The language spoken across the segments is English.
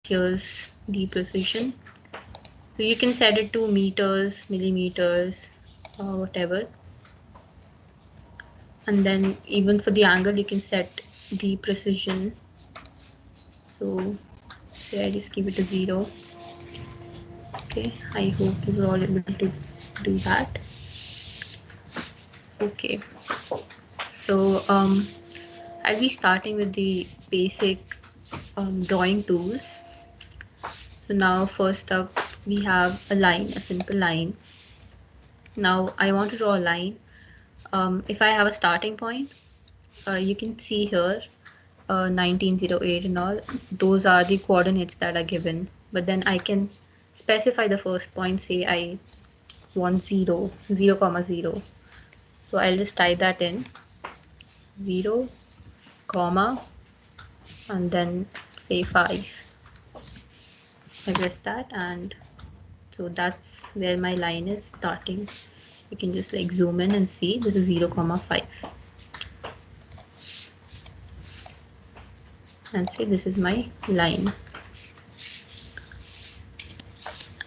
here's the precision. So you can set it to meters, millimeters, or whatever. And then even for the angle, you can set the precision. So say I just keep it to 0. Okay, I hope you were all able to do that. Okay, so I'll be starting with the basic drawing tools. So now first up we have a line, a simple line. Now I want to draw a line. If I have a starting point, you can see here 1908 and all, those are the coordinates that are given, but then I can specify the first point. Say I want 0, 0, 0. So I'll just type that in 0, comma, and then say 5. I press that, and so that's where my line is starting. You can just like zoom in and see this is 0, 5. And say this is my line.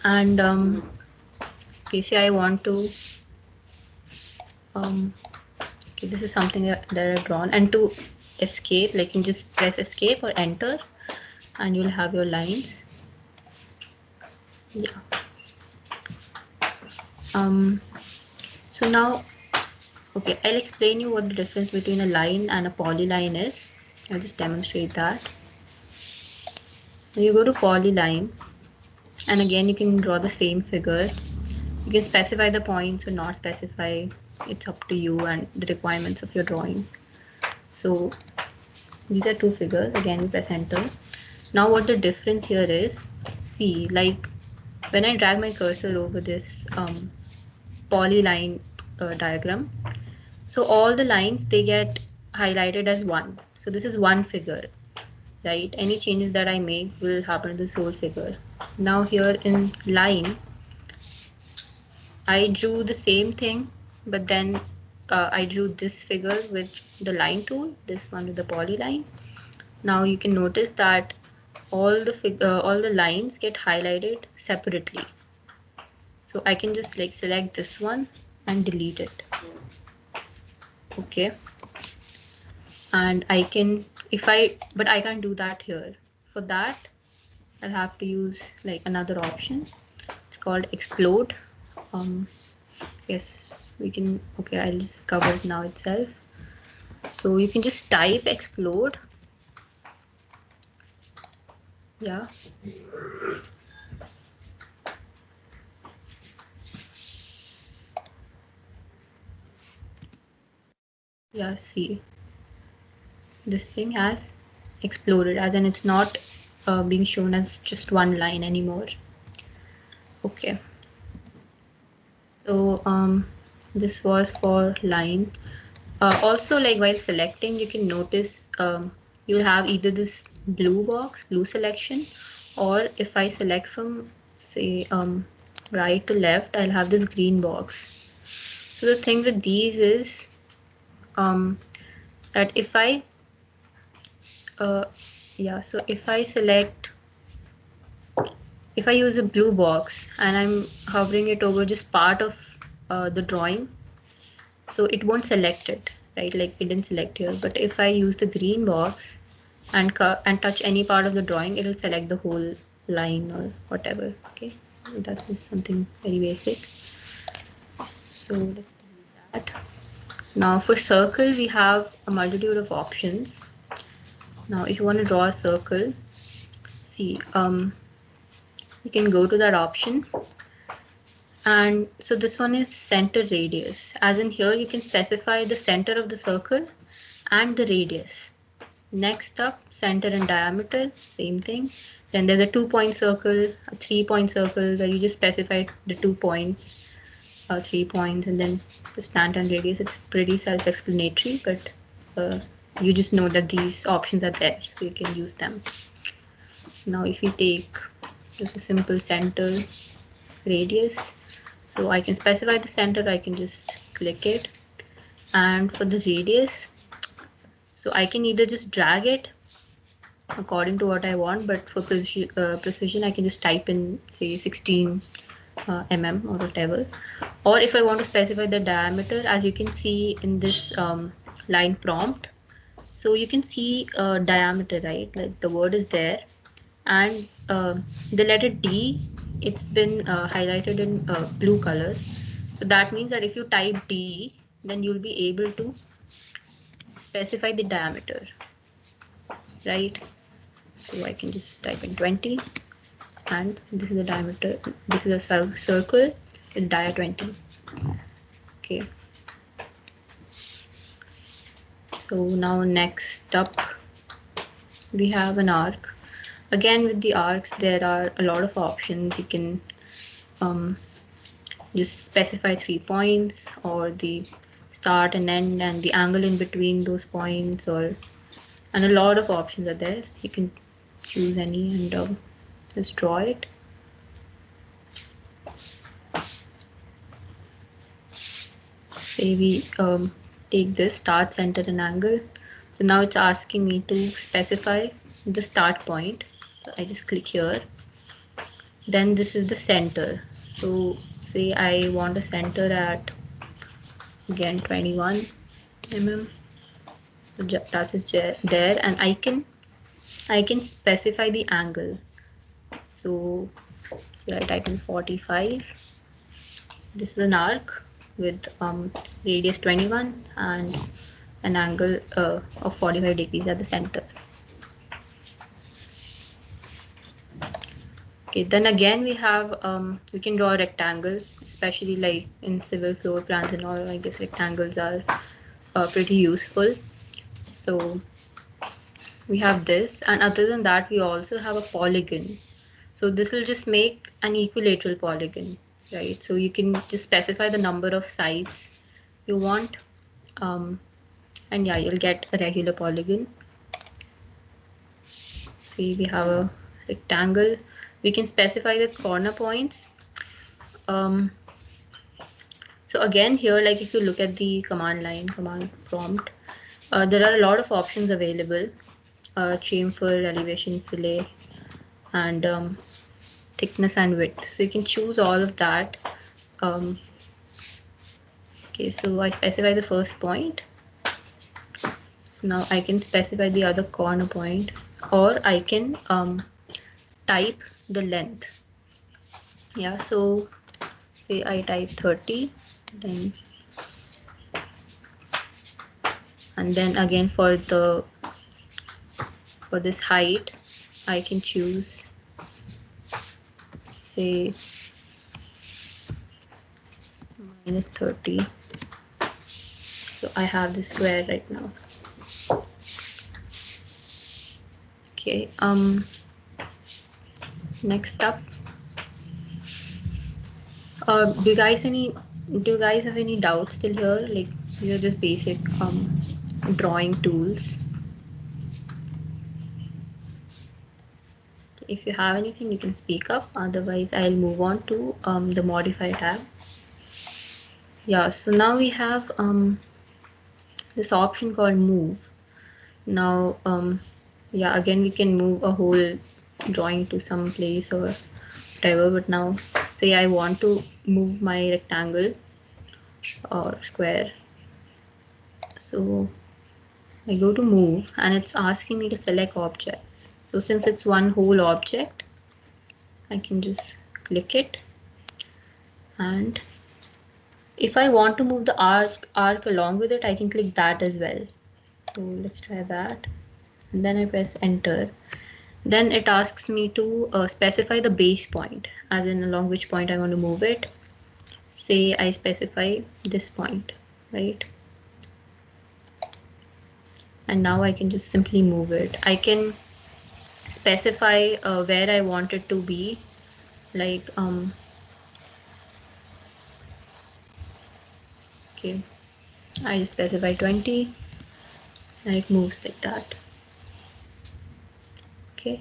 And okay, say I want to okay, this is something that I've drawn, and to escape, like you can just press escape or enter and you'll have your lines. Yeah. So now, okay, I'll explain you what the difference between a line and a polyline is. I'll just demonstrate that. Now you go to polyline, and again you can draw the same figure. You can specify the points or not specify. It's up to you and the requirements of your drawing. So these are two figures. Again, we press enter. Now what the difference here is, see, like when I drag my cursor over this polyline diagram, so all the lines, they get highlighted as one. So this is one figure, right? Any changes that I make will happen to this whole figure. Now here in line, I drew the same thing, but then I drew this figure with the line tool, this one with the polyline. Now you can notice that all the lines get highlighted separately. So I can just like select this one and delete it. Okay. And I can, but I can't do that here. For that, I'll have to use like another option. It's called explode. Yes, we can, okay, I'll just cover it now itself. So you can just type explode. Yeah. Yeah, see, this thing has exploded, as in it's not being shown as just one line anymore. Okay. So this was for line. Also, like while selecting, you can notice you'll have either this blue box, blue selection, or if I select from say right to left, I'll have this green box. So the thing with these is that if I yeah, so if I select, if I use a blue box and I'm hovering it over just part of the drawing, so it won't select it, right? Like it didn't select here. But if I use the green box and touch any part of the drawing, it'll select the whole line or whatever. Okay, that's just something very basic. So let's do that. Now for circle, we have a multitude of options. Now if you want to draw a circle, see, you can go to that option. And so this one is center radius, as in here you can specify the center of the circle and the radius. Next up, center and diameter, same thing. Then there's a 2-point circle, a 3-point circle, where you just specify the 2 points, 3 points, and then the center and radius. It's pretty self-explanatory, but you just know that these options are there, so you can use them. Now if you take just a simple center, radius, so I can specify the center, I can just click it. And for the radius, so I can either just drag it according to what I want, but for precision I can just type in say 16 mm or whatever. Or if I want to specify the diameter, as you can see in this line prompt, so you can see diameter, right? Like the word is there, and the letter D, it's been highlighted in blue color. So that means that if you type D, then you'll be able to specify the diameter, right? So I can just type in 20, and this is the diameter. This is a circle with dia 20. Okay. So now next up, we have an arc. Again, with the arcs, there are a lot of options. You can just specify 3 points, or the start and end and the angle in between those points, and a lot of options are there. You can choose any and just draw it. Say we take this start, center and angle. So now it's asking me to specify the start point. So I just click here. Then this is the center. So say I want a center at, again, 21 mm. So that is there, and I can specify the angle. So say I type in 45. This is an arc with radius 21 and an angle of 45 degrees at the center. Okay, then again we have we can draw a rectangle, especially like in civil floor plans and all. I guess rectangles are pretty useful. So we have this, and other than that we also have a polygon. So this will just make an equilateral polygon, right? So you can just specify the number of sides you want, and yeah, you'll get a regular polygon. See, we have a rectangle. We can specify the corner points. So again here, like if you look at the command prompt, there are a lot of options available. Chamfer, elevation, fillet, and thickness and width. So you can choose all of that. Okay, so I specify the first point. Now I can specify the other corner point, or I can type the length. Yeah, so say I type 30, then and then again for this height I can choose, say, -30. So I have the square right now. Okay, next up, do you guys have any doubts till here? Like, these are just basic drawing tools. If you have anything, you can speak up. Otherwise, I'll move on to the modify tab. Yeah, so now we have this option called move. Now, yeah, again, we can move a whole drawing to some place or whatever, but now say I want to move my rectangle or square. So I go to move, and it's asking me to select objects. So since it's one whole object, I can just click it, and if I want to move the arc along with it, I can click that as well. So let's try that, and then I press enter. Then it asks me to specify the base point, as in along which point I want to move it. Say I specify this point, right? And now I can just simply move it. I can specify where I want it to be, like okay, I just specify 20 and it moves like that. Okay,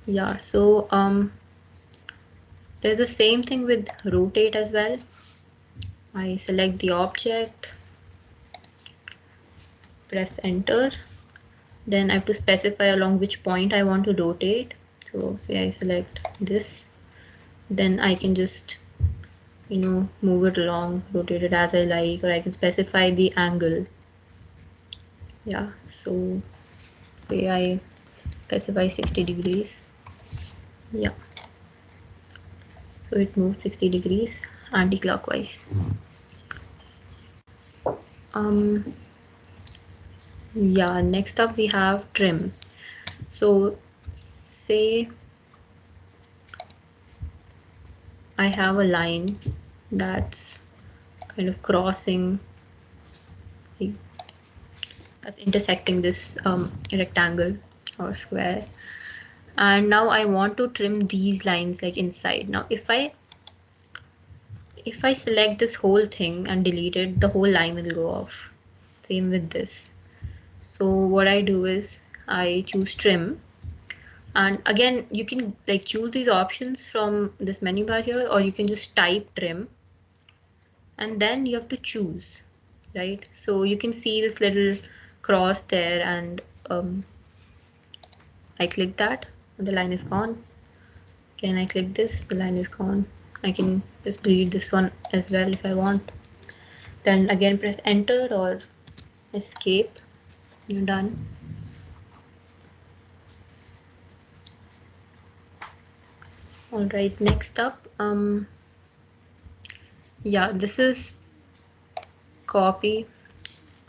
yeah, so there's the same thing with rotate as well. I select the object, press enter, Then I have to specify along which point I want to rotate. So say I select this, then I can just, you know, move it along, rotate it as I like, or I can specify the angle. Yeah, so say I specify 60 degrees. Yeah, so it moves 60 degrees anti-clockwise. Yeah, next up we have trim. So say I have a line that's kind of crossing, that's intersecting this rectangle or square, and now I want to trim these lines like inside. Now if I select this whole thing and delete it, the whole line will go off. Same with this. So what I do is I choose trim, and again you can like choose these options from this menu bar here, or you can just type trim and then you have to choose, right? So you can see this little cross there, and I click that and the line is gone. Can I click this? The line is gone. I can just delete this one as well if I want. Then again press enter or escape. You're done. All right, next up, yeah, this is copy.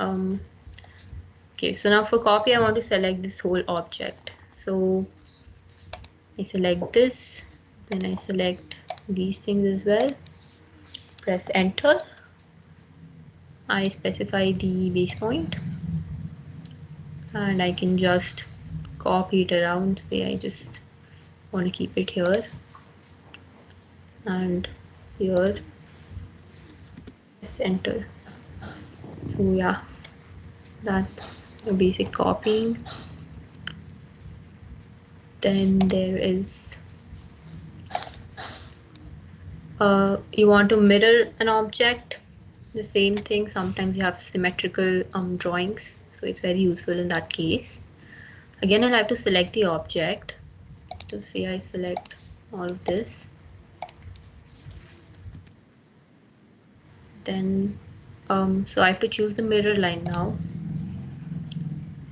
Okay, so now for copy I want to select this whole object. So I select this, then I select these things as well, press enter. I specify the base point and I can just copy it around. Say I just want to keep it here and here, press enter. So yeah, that's the basic copying. Then there is you want to mirror an object, the same thing. Sometimes you have symmetrical drawings, so it's very useful in that case. Again, I'll have to select the object. So say I select all of this, then so I have to choose the mirror line now,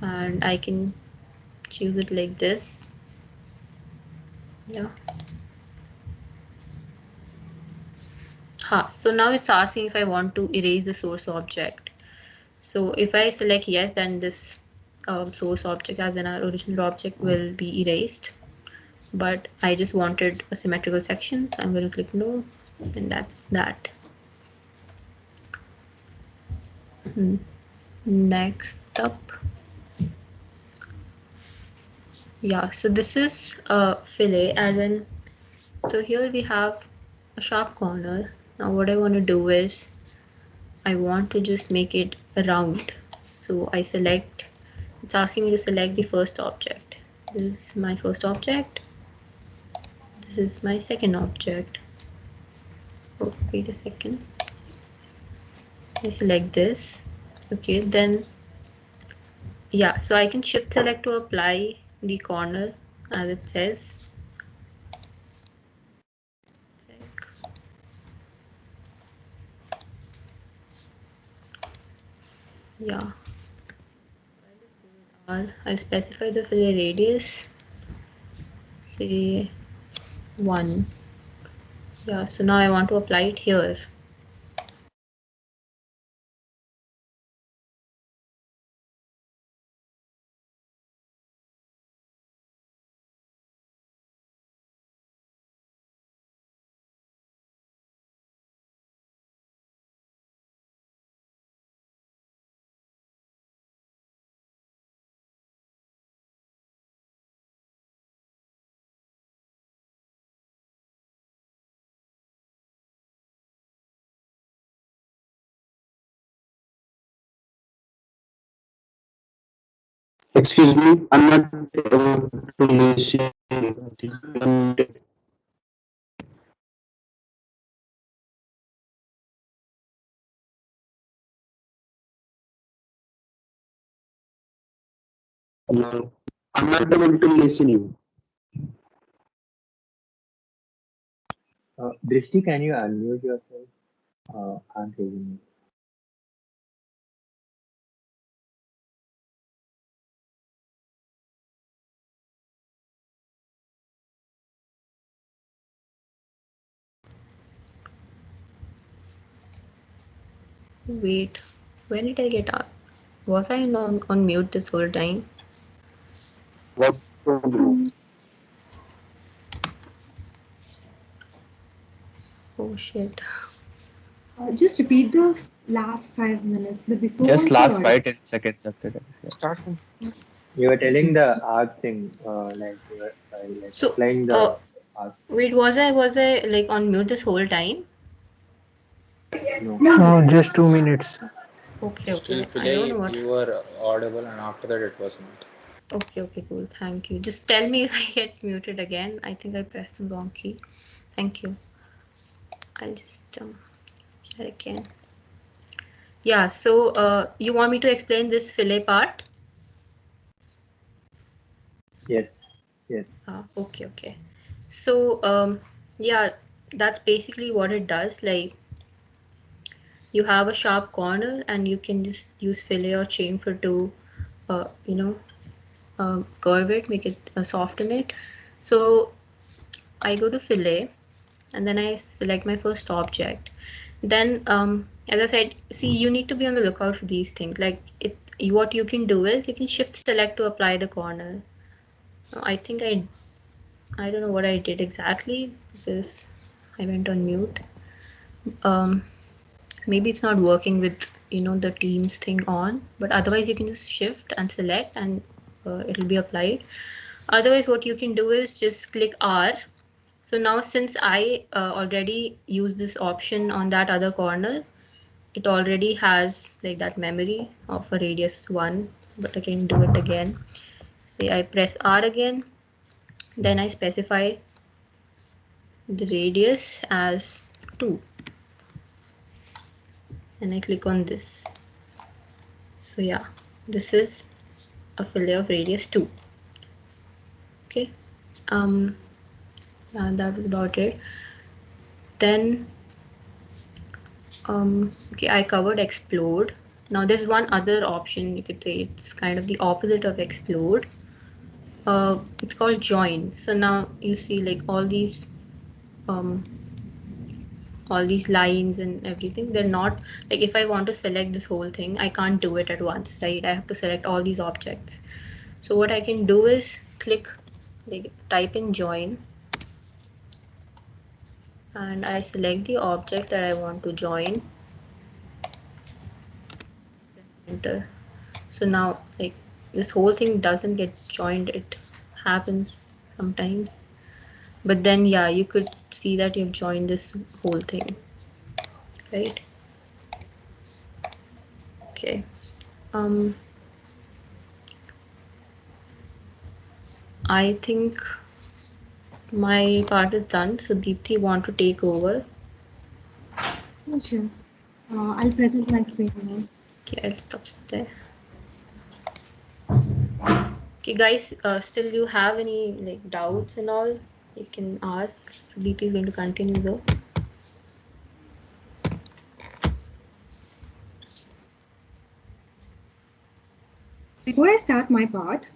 and I can choose it like this. Yeah. So now it's asking if I want to erase the source object. So if I select yes, then this source object as in our original object will be erased. But I just wanted a symmetrical section, so I'm going to click no, and that's that. Next up, yeah, so this is a fillet as in, so here we have a sharp corner. Now what I want to do is I want to just make it round. So I select, it's asking me to select the first object. This is my first object. This is my second object. Oh, wait a second. I select this. Okay, then yeah, so I can shift select to apply the corner as it says. Yeah, I'll specify the fillet radius, say 1. Yeah, so now I want to apply it here. Excuse me, I'm not able to listen. Hello. I'm not able to listen you. Drishti, can you unmute yourself? Can't hear you. Wait, when did I get up? Was I on mute this whole time? What to do? Oh shit. Just repeat the last 5 minutes. The before Just ones last were 5-10 seconds after that. Yeah. Start from. You were telling the art thing, like you were like So, applying the art. wait, was I like on mute this whole time? No. No, just 2 minutes. Okay, Still, okay. I don't know Fillet, what. you were audible, and after that, it was not. Okay, okay, cool. Thank you. Just tell me if I get muted again. I think I pressed the wrong key. Thank you. I'll just try again. Yeah, so you want me to explain this fillet part? Yes. Yes. Okay, okay. So yeah, that's basically what it does. Like you have a sharp corner and you can just use fillet or chamfer to you know curve it, make it soften it. So I go to fillet and then I select my first object. Then as I said, see, you need to be on the lookout for these things. Like what you can do is you can shift select to apply the corner. I think I don't know what I did exactly because I went on mute. Um, maybe it's not working with the Teams thing on, but otherwise you can just shift and select and it'll be applied. Otherwise, what you can do is just click R. So now since I already used this option on that other corner, it already has like that memory of a radius 1, but I can do it again. Say I press R again, then I specify the radius as 2 and I click on this. So yeah, this is a fillet of radius 2. Okay, yeah, that was about it. Then okay, I covered explode. Now there's one other option, you could say it's kind of the opposite of explode. It's called join. So now you see like um, all these lines and everything, they're not like, if I want to select this whole thing, I can't do it at once, right? I have to select all these objects. So what I can do is click, like type in join, and I select the object that I want to join, enter. So now like this whole thing doesn't get joined, it happens sometimes, but then yeah, you could see that you've joined this whole thing, right? Okay, I think my part is done. So Deepthi, want to take over? Yeah, sure. I'll present my screen now. Okay, I'll stop there. Okay, guys, still you have any like doubts and all, you can ask. So Deepthi is going to continue though. Before I start my part,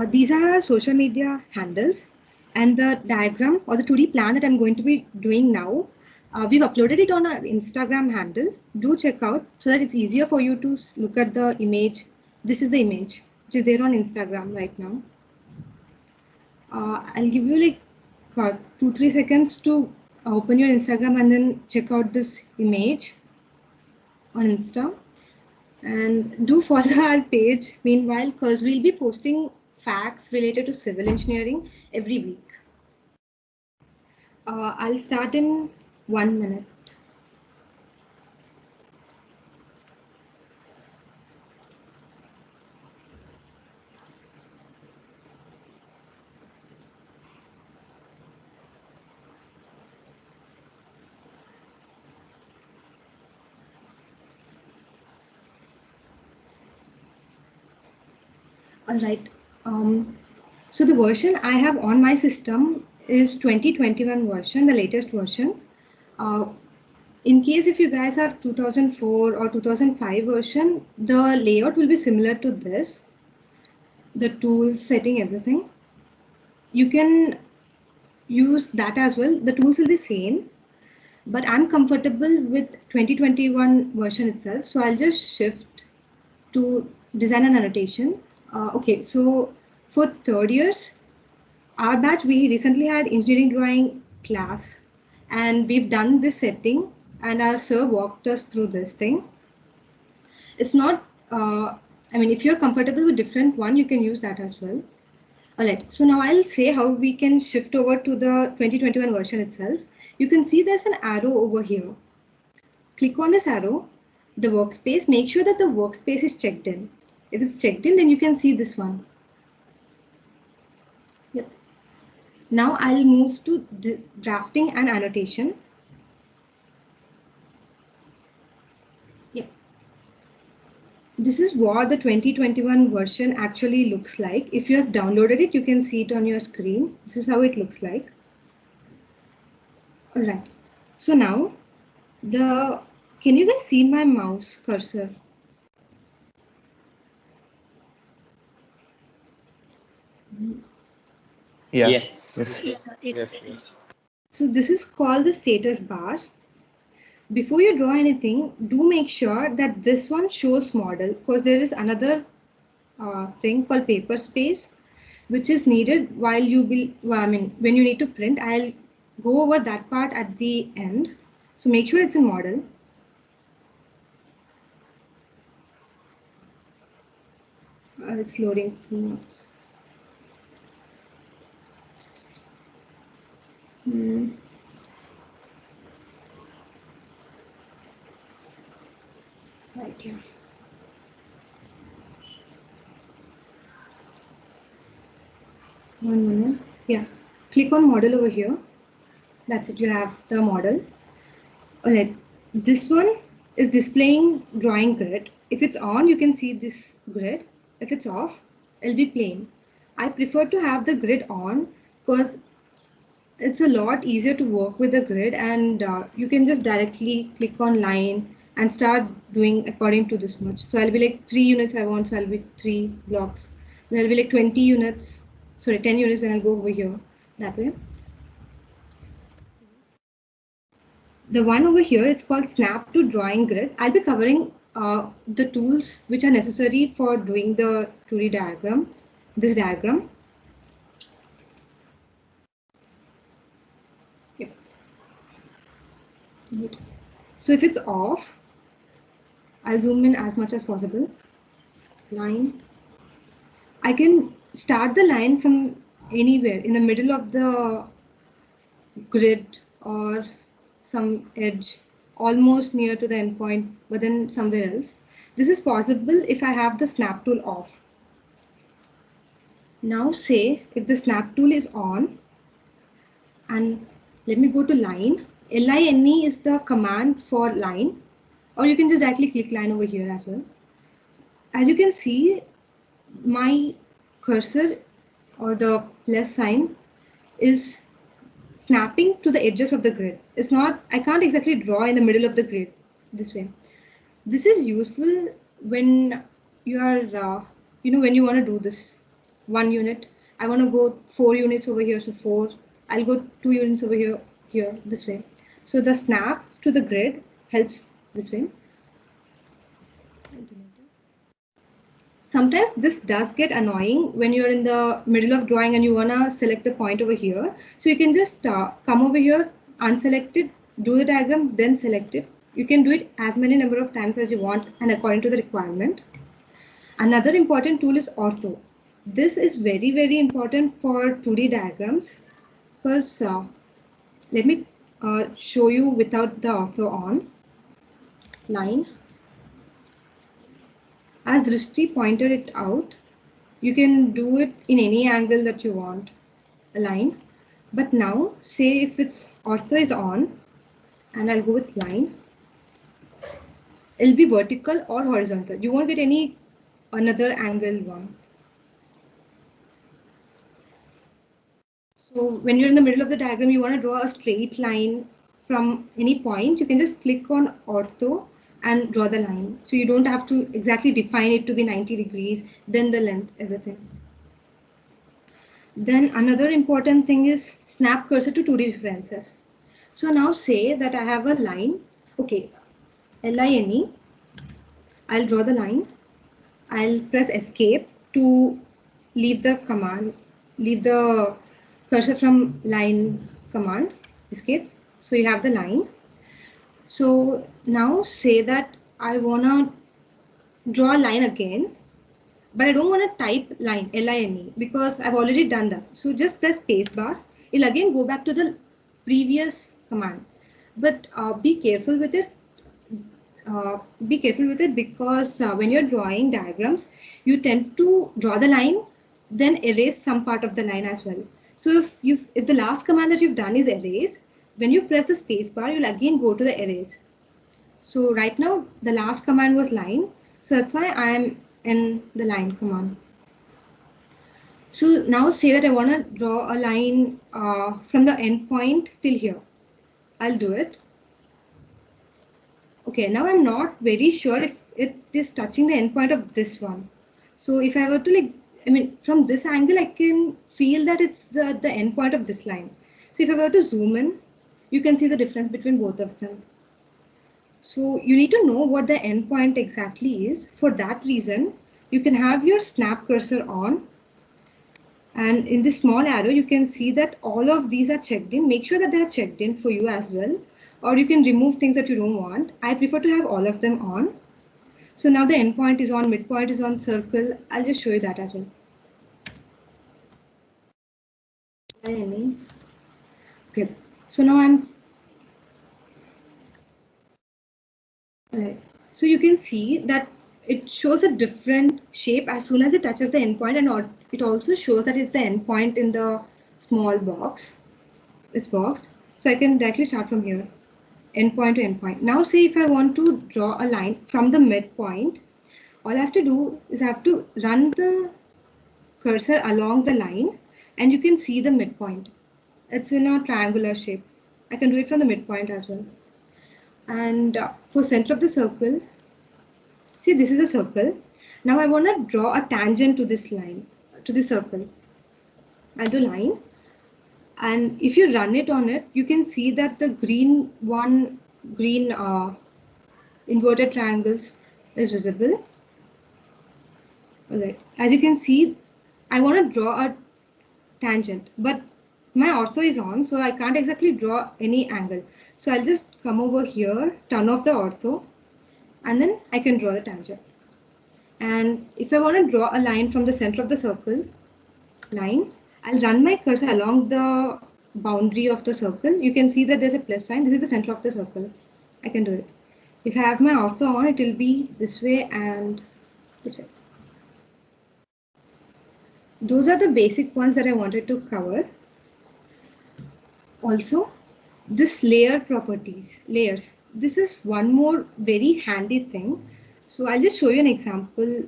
these are our social media handles and the diagram or the 2D plan that I'm going to be doing now. We've uploaded it on our Instagram handle. Do check out so that it's easier for you to look at the image. This is the image which is there on Instagram right now. I'll give you like 2-3 seconds to open your Instagram and then check out this image on Insta. And do follow our page meanwhile, because we'll be posting facts related to civil engineering every week. I'll start in 1 minute. All right. So the version I have on my system is 2021 version, the latest version. In case if you guys have 2004 or 2005 version, the layout will be similar to this. The tools, setting, everything. You can use that as well. The tools will be same, but I'm comfortable with 2021 version itself. So I'll just shift to design and annotation. Okay, so for third years, our batch, we recently had engineering drawing class and we've done this setting and our sir walked us through this thing. It's not, I mean, if you're comfortable with different one, you can use that as well. All right, so now I'll say how we can shift over to the 2021 version itself. You can see there's an arrow over here. Click on this arrow, the workspace, make sure that the workspace is checked in. If it's checked in, then you can see this one. Yep. Now I'll move to the drafting and annotation. Yep. This is what the 2021 version actually looks like. If you have downloaded it, you can see it on your screen. This is how it looks like. All right. So now can you guys see my mouse cursor? Yeah. Yes. Yes. So this is called the status bar. Before you draw anything, do make sure that this one shows model, because there is another thing called paper space, which is needed while you will, when you need to print. I'll go over that part at the end. So make sure it's in model. It's loading. Right here. One minute. Yeah. Click on model over here. That's it. You have the model. All right. This one is displaying drawing grid. If it's on, you can see this grid. If it's off, it'll be plain. I prefer to have the grid on because it's a lot easier to work with the grid, and you can just directly click on line and start doing according to this much. So I'll be like 3 units I want, so I'll be 3 blocks. Then I'll be like 20 units, sorry, 10 units, then I'll go over here that way. The one over here, it's called snap to drawing grid. I'll be covering the tools which are necessary for doing the 2D diagram, this diagram. Yep. So if it's off, I'll zoom in as much as possible. Line. I can start the line from anywhere in the middle of the grid or some edge almost near to the endpoint, but then somewhere else. This is possible if I have the snap tool off. Now say if the snap tool is on, and let me go to line. LINE is the command for line, or you can just directly click line over here as well. As you can see, my cursor or the plus sign is snapping to the edges of the grid. It's not, I can't exactly draw in the middle of the grid this way. This is useful when you are, when you want to do this 1 unit. I want to go 4 units over here, so 4. I'll go 2 units over here, this way. So the snap to the grid helps this way. Sometimes this does get annoying when you're in the middle of drawing and you want to select the point over here. So you can just come over here, unselect it, do the diagram, then select it. You can do it as many number of times as you want and according to the requirement. Another important tool is Ortho. This is very, very important for 2D diagrams because let me show you without the Ortho on. Line. As Drishti pointed it out, you can do it in any angle that you want, a line. But now, say if it's Ortho is on, and I'll go with line, it'll be vertical or horizontal. You won't get any another angle one. So when you're in the middle of the diagram, you want to draw a straight line from any point, you can just click on Ortho and draw the line. So you don't have to exactly define it to be 90 degrees, then the length, everything. Then another important thing is snap cursor to 2D references. So now say that I have a line, okay, Line, I'll draw the line, I'll press escape to leave the command, leave the cursor from line command, escape. So you have the line. So now say that I wanna draw a line again, but I don't want to type line, Line, because I've already done that. So just press spacebar. It'll again go back to the previous command. But be careful with it. Because when you're drawing diagrams, you tend to draw the line, then erase some part of the line as well. So if the last command that you've done is erase, when you press the spacebar, you'll again go to the erase. So right now the last command was line, so that's why I am in the line command. So now say that I want to draw a line from the endpoint till here. I'll do it. Okay, now I'm not very sure if it is touching the endpoint of this one. So if I were to from this angle, I can feel that it's the endpoint of this line. So if I were to zoom in, you can see the difference between both of them. So you need to know what the endpoint exactly is. For that reason, you can have your snap cursor on. And in this small arrow, you can see that all of these are checked in. Make sure that they are checked in for you as well. Or you can remove things that you don't want. I prefer to have all of them on. So now the endpoint is on, midpoint is on, circle. I'll just show you that as well. Okay, so now I'm right. So you can see that it shows a different shape as soon as it touches the endpoint, and it also shows that it's the endpoint in the small box. It's boxed. So I can directly start from here, endpoint to endpoint. Now say if I want to draw a line from the midpoint, all I have to do is I have to run the cursor along the line, and you can see the midpoint. It's in a triangular shape. I can do it from the midpoint as well. And for center of the circle, see, this is a circle. Now I want to draw a tangent to this line, to the circle. I'll do line. And if you run it on it, you can see that the green inverted triangles is visible. All right. As you can see, I want to draw a tangent, but my ortho is on, so I can't exactly draw any angle. So I'll just come over here, turn off the ortho, and then I can draw the tangent. And if I want to draw a line from the center of the circle, line, I'll run my cursor along the boundary of the circle. You can see that there's a plus sign. This is the center of the circle. I can do it. If I have my ortho on, it will be this way and this way. Those are the basic ones that I wanted to cover. Also, this layer properties, layers. This is one more very handy thing. So I'll just show you an example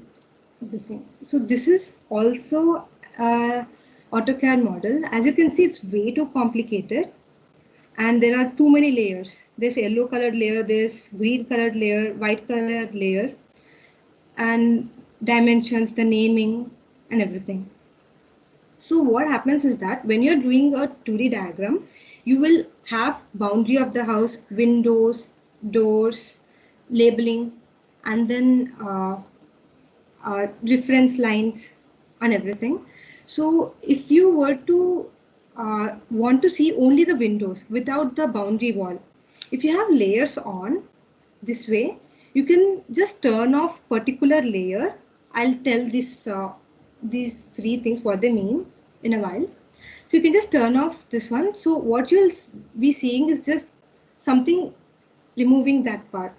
of this thing. So this is also AutoCAD model. As you can see, it's way too complicated. And there are too many layers. There's yellow colored layer, there's green colored layer, white colored layer, and dimensions, the naming, and everything. So what happens is that when you're doing a 2D diagram, you will have boundary of the house, windows, doors, labeling, and then reference lines and everything. So if you were to want to see only the windows without the boundary wall, if you have layers on this way, you can just turn off particular layer. I'll tell this these three things what they mean in a while. So you can just turn off this one. So what you'll be seeing is just something removing that part.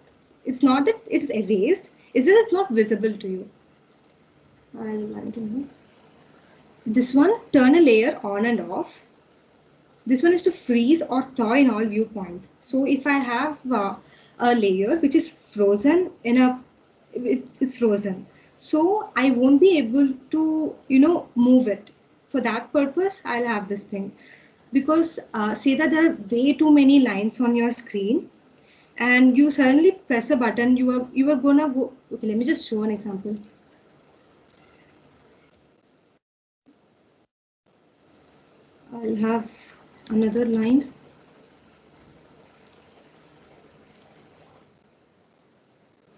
It's not that it's erased, it's that it's not visible to you. This one, turn a layer on and off. This one is to freeze or thaw in all viewpoints. So if I have a layer which is frozen it's frozen. So I won't be able to, move it. for that purpose, I'll have this thing. Because say that there are way too many lines on your screen and you suddenly press a button, you are gonna go. Okay, let me just show an example. I'll have another line.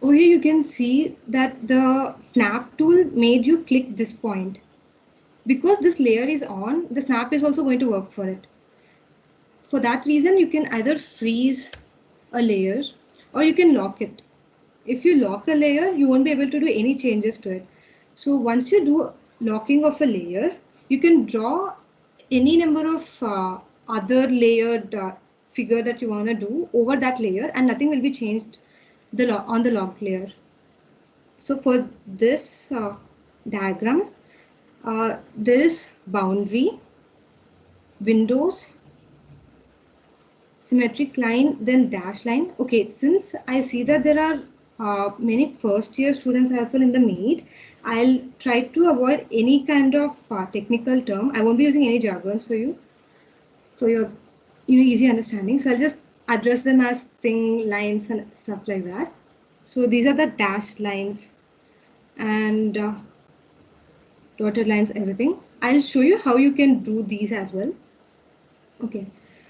Over here you can see that the snap tool made you click this point. Because this layer is on, the snap is also going to work for it. For that reason, you can either freeze a layer or you can lock it. If you lock a layer, you won't be able to do any changes to it. So once you do locking of a layer, you can draw any number of other layered figure that you want to do over that layer and nothing will be changed on the locked layer. So for this diagram, there is boundary, windows, symmetric line, then dash line. Okay, since I see that there are many first year students as well in the meet, I'll try to avoid any kind of technical term. I won't be using any jargons for you, for your easy understanding. So I'll just address them as thing, lines and stuff like that. So these are the dashed lines and dotted lines, everything. I'll show you how you can do these as well. Okay.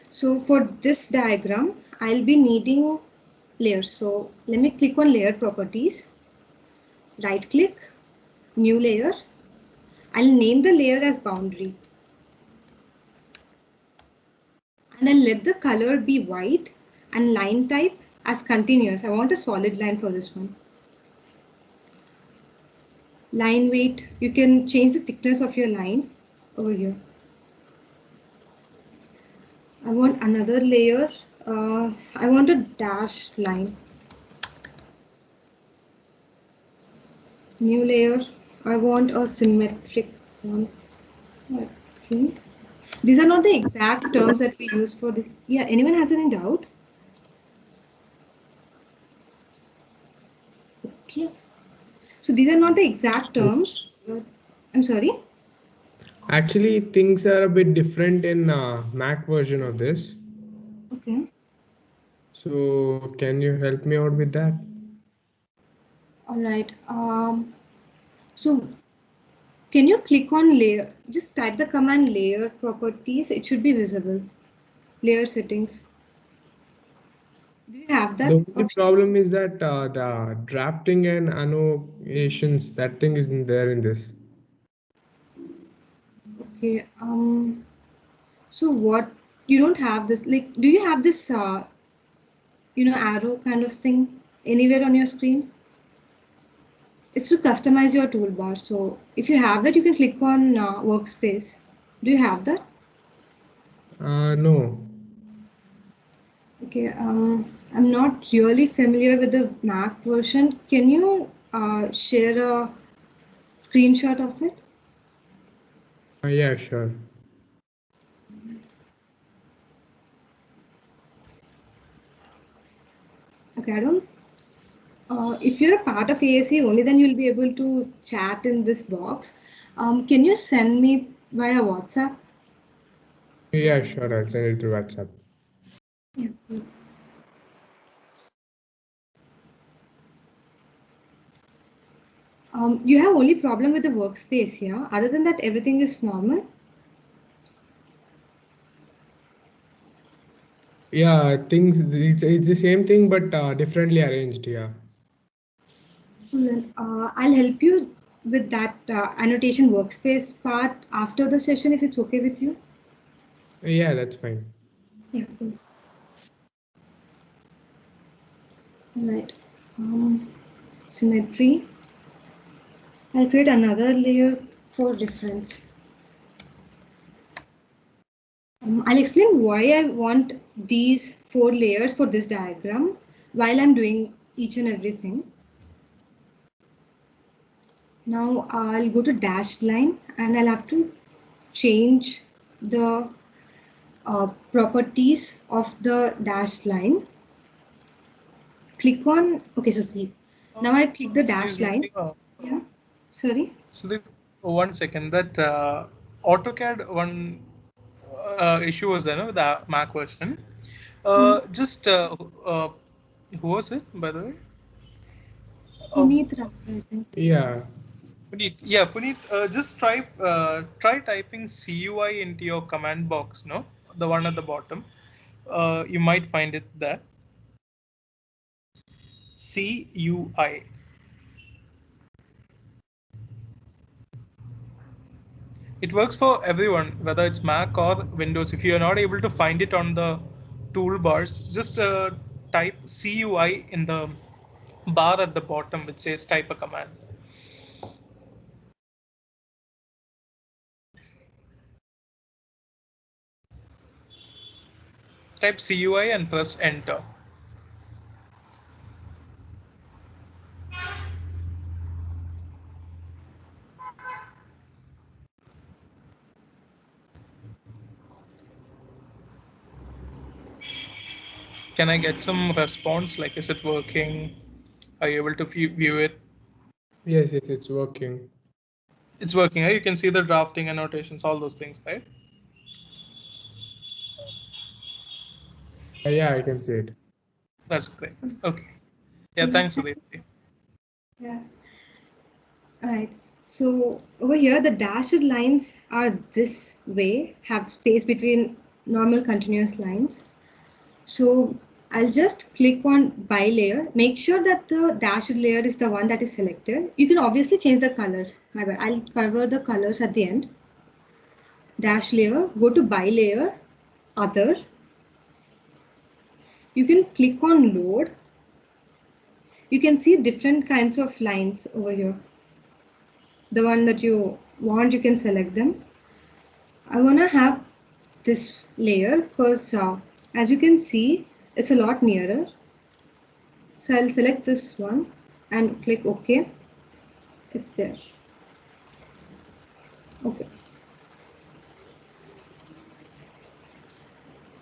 So for this diagram, I'll be needing layers. So let me click on layer properties, right click, new layer. I'll name the layer as boundary. And I'll let the color be white and line type as continuous. I want a solid line for this one. Line weight, you can change the thickness of your line over here. I want another layer. I want a dashed line. New layer. I want a symmetric one. Okay. These are not the exact terms that we use for this. Yeah, anyone has any doubt? Okay. So these are not the exact terms. I'm sorry? Actually, things are a bit different in Mac version of this. Okay. So can you help me out with that? All right. So can you click on layer? Just type the command layer properties. It should be visible. Layer settings. Do you have that? The only option? problem is that the drafting and annotations, that thing isn't there in this. Okay. So what? You don't have this. Like, do you have this? Arrow kind of thing anywhere on your screen? It's to customize your toolbar. So if you have that, you can click on workspace. Do you have that? No. Okay. I'm not really familiar with the Mac version. Can you share a screenshot of it? Yeah, sure. Okay, I don't. If you're a part of ASE, only then you'll be able to chat in this box. Can you send me via WhatsApp? Yeah, sure. I'll send it through WhatsApp. Yeah. You have only problem with the workspace, yeah? Other than that, everything is normal? Yeah, things, it's the same thing, but differently arranged. Yeah. I'll help you with that annotation workspace part after the session if it's okay with you. Yeah, that's fine. Yeah. Cool. Right. Symmetry. I'll create another layer for reference. I'll explain why I want these 4 layers for this diagram while I'm doing each and everything. Now I'll go to dashed line and I'll have to change the properties of the dashed line. Click on, okay, so see, now I click the dashed line. Yeah, sorry. So one second, that AutoCAD one issue was there, no, the Mac version. Just who was it, by the way? Puneet Rawat, I think. Yeah. Puneet. Yeah, Puneet. Just try typing CUI into your command box. No, the one at the bottom. You might find it there. CUI. It works for everyone, whether it's Mac or Windows. If you are not able to find it on the toolbars, just type CUI in the bar at the bottom, which says type a command. Type CUI and press enter. Can I get some response? Like, is it working? Are you able to view it? Yes, it's working. It's working, right? You can see the drafting, annotations, all those things, right? Yeah, I can see it. That's great. Okay. Yeah, thanks, Sudeepthi. Yeah. All right. So over here, the dashed lines are this way, have space between normal continuous lines. So I'll just click on by layer. Make sure that the dashed layer is the one that is selected. You can obviously change the colors. I'll cover the colors at the end. Dash layer, go to by layer, other. You can click on load. You can see different kinds of lines over here. The one that you want, you can select them. I want to have this layer because as you can see, it's a lot nearer. So I'll select this one and click OK. It's there. Okay.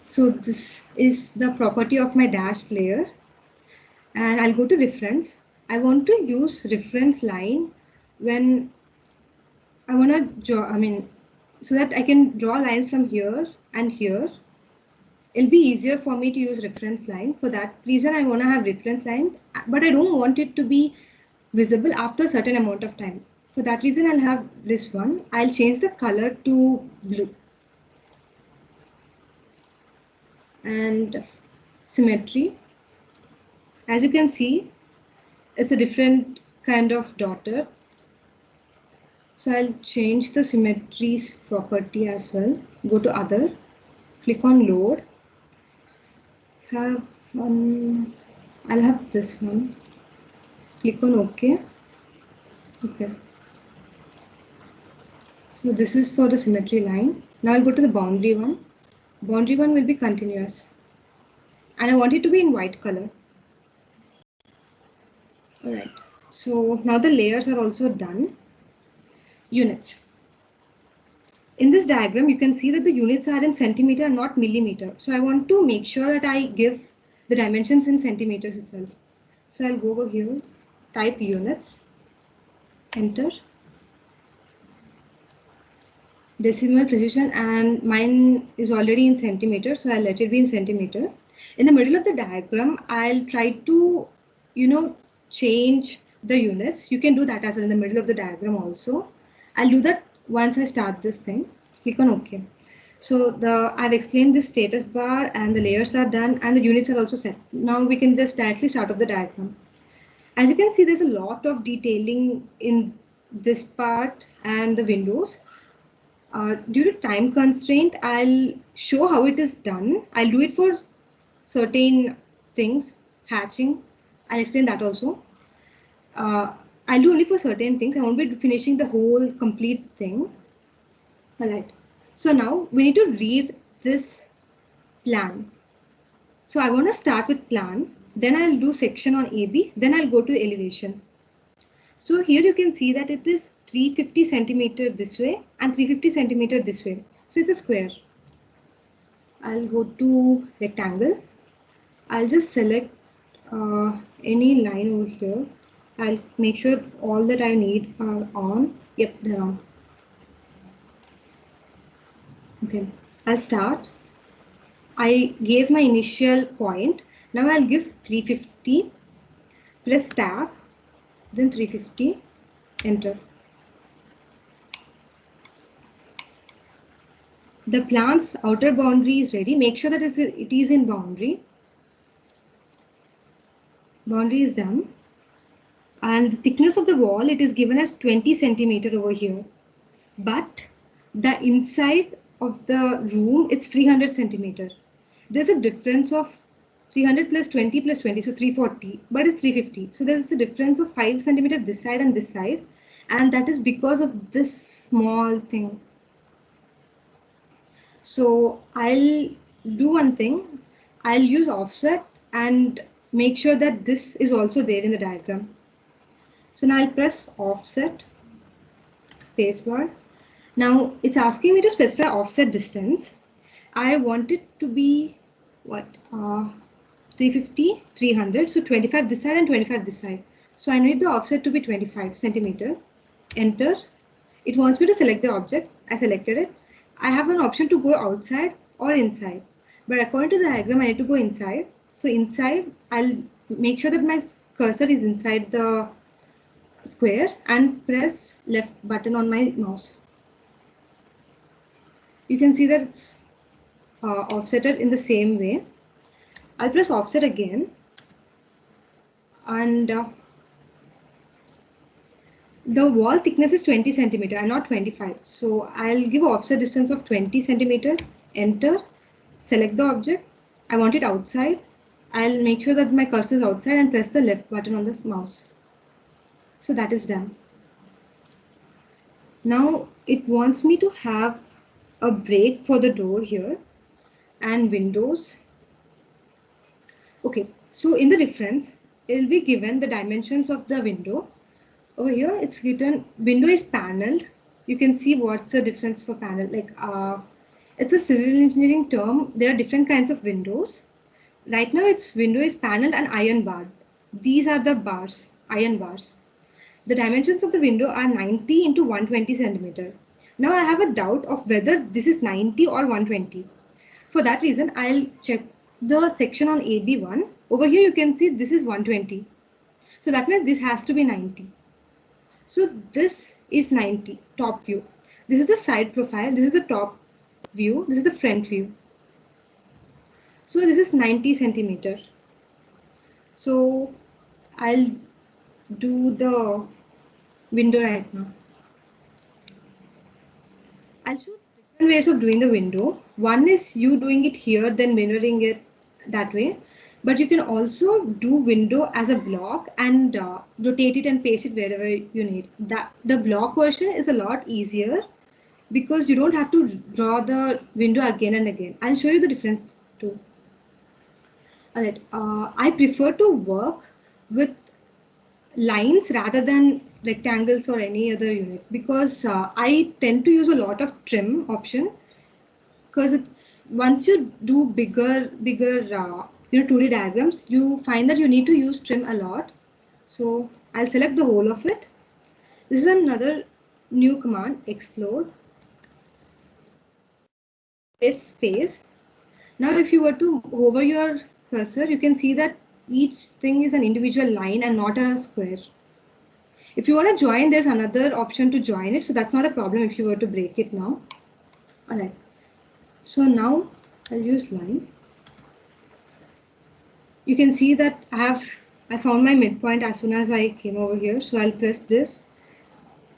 So this is the property of my dashed layer. And I'll go to reference. I want to use reference line when I want to draw, so that I can draw lines from here and here. It'll be easier for me to use reference line. For that reason, I want to have reference line, but I don't want it to be visible after a certain amount of time. For that reason, I'll have this one. I'll change the color to blue. And symmetry. As you can see, it's a different kind of daughter. So I'll change the symmetry's property as well. Go to other, click on load. I'll have this one. Click on OK. Okay. So this is for the symmetry line. Now I'll go to the boundary one. Boundary one will be continuous. And I want it to be in white color. Alright. So now the layers are also done. Units. In this diagram, you can see that the units are in centimeter and not millimeter. So I want to make sure that I give the dimensions in centimeters itself. So I'll go over here, type units, enter. Decimal precision, and mine is already in centimeter, so I'll let it be in centimeter. In the middle of the diagram, I'll try to, change the units. You can do that as well in the middle of the diagram also. I'll do that once I start this thing. Click on OK. So I've explained this status bar and the layers are done and the units are also set. Now we can just directly start off the diagram. As you can see, there's a lot of detailing in this part and the windows. Due to time constraint, I'll show how it is done. I'll do it for certain things, hatching. I'll explain that also. I'll do only for certain things. I won't be finishing the whole complete thing. All right. So now we need to read this plan. So I want to start with plan. Then I'll do section on AB. Then I'll go to the elevation. So here you can see that it is 350 centimeter this way and 350 centimeter this way. So it's a square. I'll go to rectangle. I'll just select any line over here. I'll make sure all that I need are on. Yep, they're on. Okay, I'll start. I gave my initial point. Now I'll give 350, press tab, then 350, enter. The plant's outer boundary is ready. Make sure that it is in boundary. Boundary is done. And the thickness of the wall, it is given as 20 centimeter over here. But the inside of the room, it's 300 centimeter. There's a difference of 300 plus 20 plus 20, so 340, but it's 350. So there's a difference of 5 centimeter this side and this side. And that is because of this small thing. So I'll do one thing. I'll use offset and make sure that this is also there in the diagram. So now I'll press offset, spacebar. Now it's asking me to specify offset distance. I want it to be what? 350, 300. So 25 this side and 25 this side. So I need the offset to be 25 centimeter. Enter. It wants me to select the object. I selected it. I have an option to go outside or inside. But according to the diagram, I need to go inside. So inside, I'll make sure that my cursor is inside the square and press left button on my mouse. You can see that it's offsetted in the same way. I'll press offset again, and the wall thickness is 20 centimeter and not 25. So I'll give offset distance of 20 centimeter, enter, select the object. I want it outside. I'll make sure that my cursor is outside and press the left button on the mouse. So that is done. Now it wants me to have a break for the door here and windows. Okay, so in the reference, it will be given the dimensions of the window. Over here, it's written window is paneled. You can see what's the difference for panel. Like it's a civil engineering term. There are different kinds of windows. Right now, it's window is paneled and iron barred. These are the bars, iron bars. The dimensions of the window are 90 into 120 centimeter. Now I have a doubt of whether this is 90 or 120. For that reason, I'll check the section on AB1. Over here, you can see this is 120. So that means this has to be 90. So this is 90, top view. This is the side profile. This is the top view. This is the front view. So this is 90 centimeter. So I'll do the window right now. I'll show different ways of doing the window. One is you doing it here, then mirroring it that way. But you can also do window as a block and rotate it and paste it wherever you need. The block version is a lot easier because you don't have to draw the window again and again. I'll show you the difference too. All right, I prefer to work with lines rather than rectangles or any other unit because I tend to use a lot of trim option because it's once you do bigger 2D diagrams, you find that you need to use trim a lot. So I'll select the whole of it. This is another new command, explode, press space. Now if you were to hover your cursor, you can see that each thing is an individual line and not a square. If you want to join, there's another option to join it. So that's not a problem if you were to break it now. All right. So now I'll use line. You can see that I found my midpoint as soon as I came over here. So I'll press this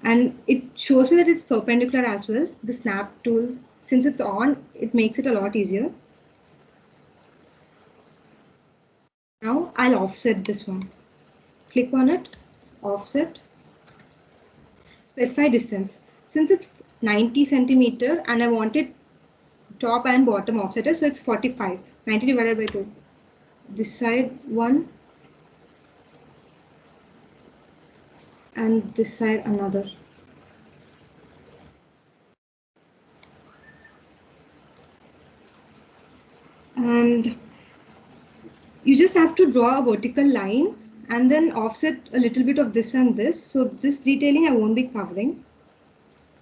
and it shows me that it's perpendicular as well. The snap tool, since it's on, it makes it a lot easier. Now I'll offset this one. Click on it, offset, specify distance. Since it's 90 centimeter and I want it top and bottom offset, so it's 45, 90 divided by 2. This side 1 and this side another. And you just have to draw a vertical line and then offset a little bit of this and this. So this detailing I won't be covering.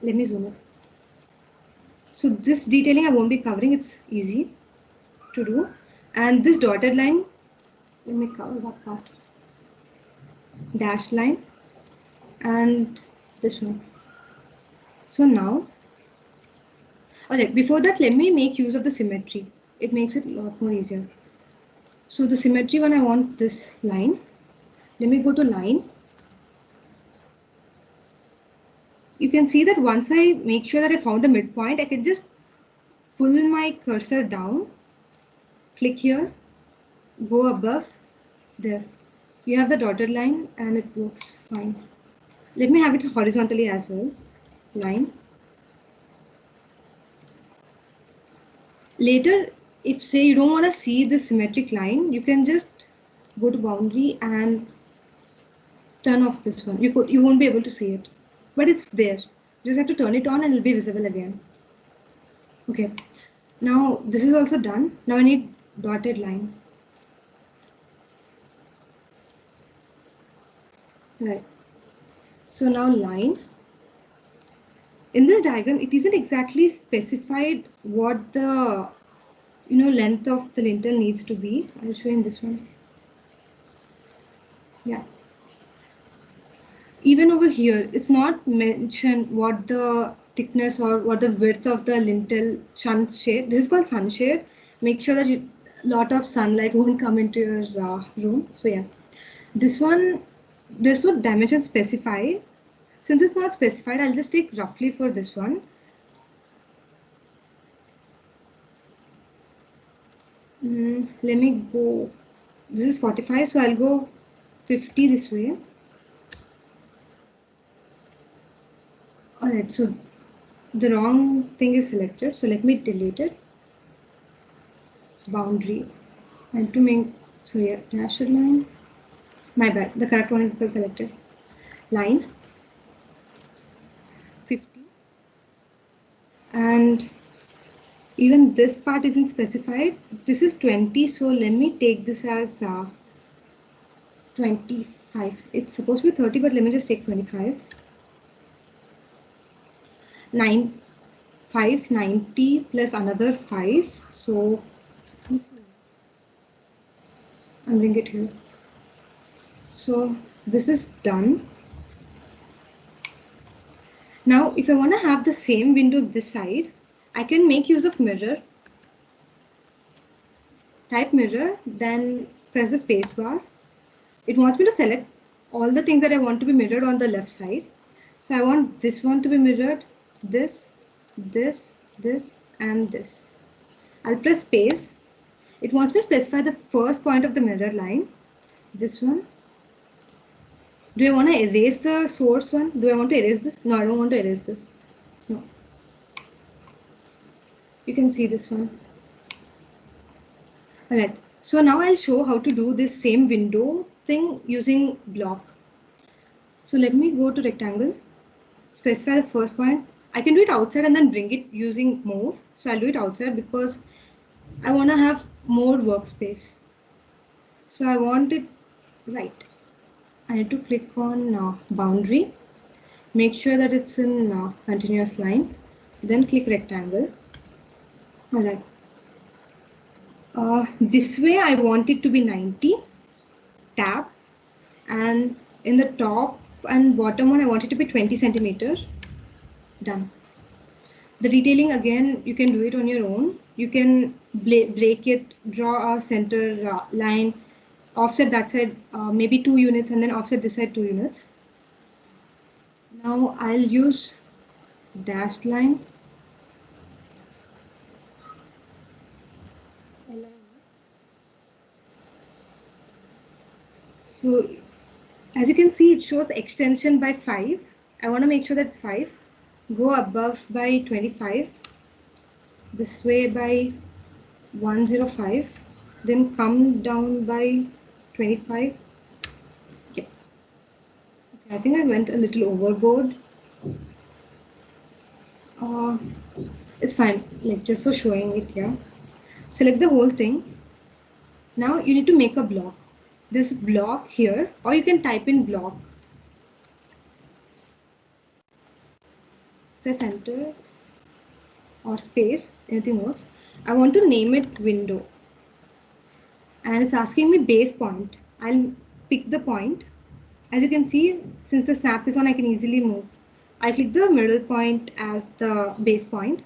Let me zoom it. So this detailing I won't be covering, it's easy to do. And this dotted line, let me cover that part. Dashed line and this one. So now, alright, before that, let me make use of the symmetry. It makes it a lot more easier. So the symmetry one, I want this line. Let me go to line. You can see that once I make sure that I found the midpoint, I can just pull my cursor down, click here, go above, there. You have the dotted line and it works fine. Let me have it horizontally as well. Line. Later, if say you don't want to see the symmetric line, you can just go to boundary and turn off this one. You won't be able to see it, but it's there. You just have to turn it on and it'll be visible again. Okay. Now this is also done. Now I need dotted line. Right. So now line. In this diagram, it isn't exactly specified what the length of the lintel needs to be. I'll show you in this one. Yeah. Even over here, it's not mentioned what the thickness or what the width of the lintel sunshade. This is called sunshade. Make sure that a lot of sunlight won't come into your room. So yeah, this one, there's no dimension specified. Since it's not specified, I'll just take roughly for this one. Let me go, this is 45, so I'll go 50 this way. Alright, so the wrong thing is selected, so let me delete it. Boundary, and to make, so yeah, dashed line. My bad, the correct one is still selected. Line 50, and even this part isn't specified. This is 20, so let me take this as 25. It's supposed to be 30, but let me just take 25. 590 plus another 5, so I'll bring it here. So this is done. Now if I want to have the same window this side, I can make use of mirror. Type mirror, then press the space bar. It wants me to select all the things that I want to be mirrored on the left side. So I want this one to be mirrored, this, this, this, and this. I'll press space. It wants me to specify the first point of the mirror line. This one. Do I want to erase the source one? Do I want to erase this? No, I don't want to erase this. No. You can see this one. Alright, so now I'll show how to do this same window thing using block. So let me go to rectangle, specify the first point. I can do it outside and then bring it using move. So I'll do it outside because I want to have more workspace. So I want it right. I need to click on boundary, make sure that it's in continuous line, then click rectangle. Alright. This way I want it to be 90, tab, and in the top and bottom one I want it to be 20 centimeters. Done. The detailing again, you can do it on your own. You can break it, draw a center line, offset that side maybe 2 units, and then offset this side 2 units. Now I'll use dashed line. So as you can see, it shows extension by 5. I want to make sure that's 5. Go above by 25. This way by 105. Then come down by 25. Yeah. Okay, I think I went a little overboard. It's fine, like just for showing it here. Select the whole thing. Now you need to make a block. This block here, or you can type in block. Press enter. or space, anything works. I want to name it window. And it's asking me base point. I'll pick the point. As you can see, since the snap is on, I can easily move. I click the middle point as the base point.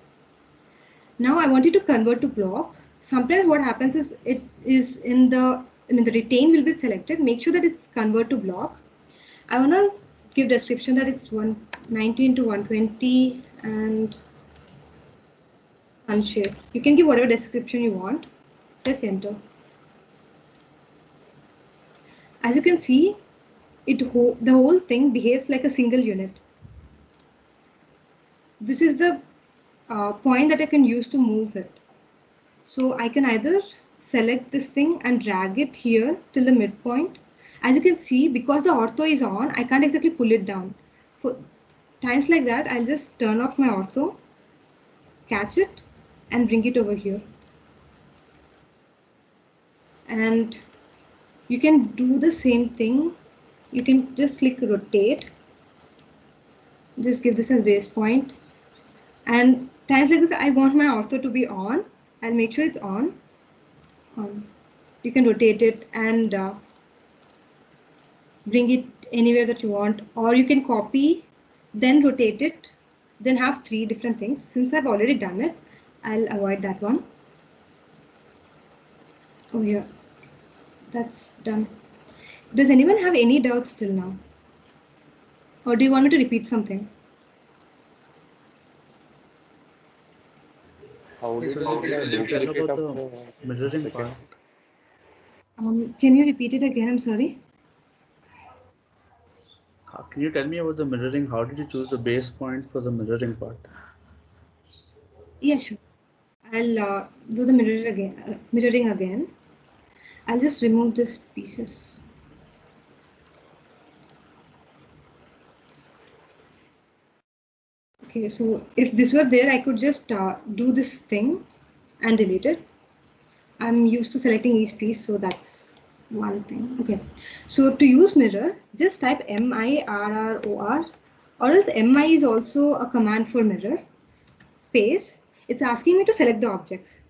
Now I want it to convert to block. Sometimes what happens is it is in the, the retain will be selected. Make sure that it's convert to block. I want to give description that it's 190 into 120 and sunshade. You can give whatever description you want. Press enter. As you can see, the whole thing behaves like a single unit. This is the point that I can use to move it. So I can either select this thing and drag it here till the midpoint. As you can see, because the ortho is on, I can't exactly pull it down. For times like that, I'll just turn off my ortho, catch it, and bring it over here. And you can do the same thing. You can just click rotate. Just give this as base point. And times like this, I want my ortho to be on. I'll make sure it's on. You can rotate it and bring it anywhere that you want, or you can copy, then rotate it, then have 3 different things. Since I've already done it, I'll avoid that one. Oh yeah, that's done. Does anyone have any doubts till now? Or do you want me to repeat something? How did Tell you about the mirroring part. Can you repeat it again? I'm sorry. Can you tell me about the mirroring? How did you choose the base point for the mirroring part? Yeah, sure. I'll do the mirroring again. I'll just remove these pieces. Okay, so if this were there, I could just do this thing and delete it. I'm used to selecting each piece, so that's one thing. Okay, so to use mirror, just type MIRROR, or else MI is also a command for mirror. Space. It's asking me to select the objects.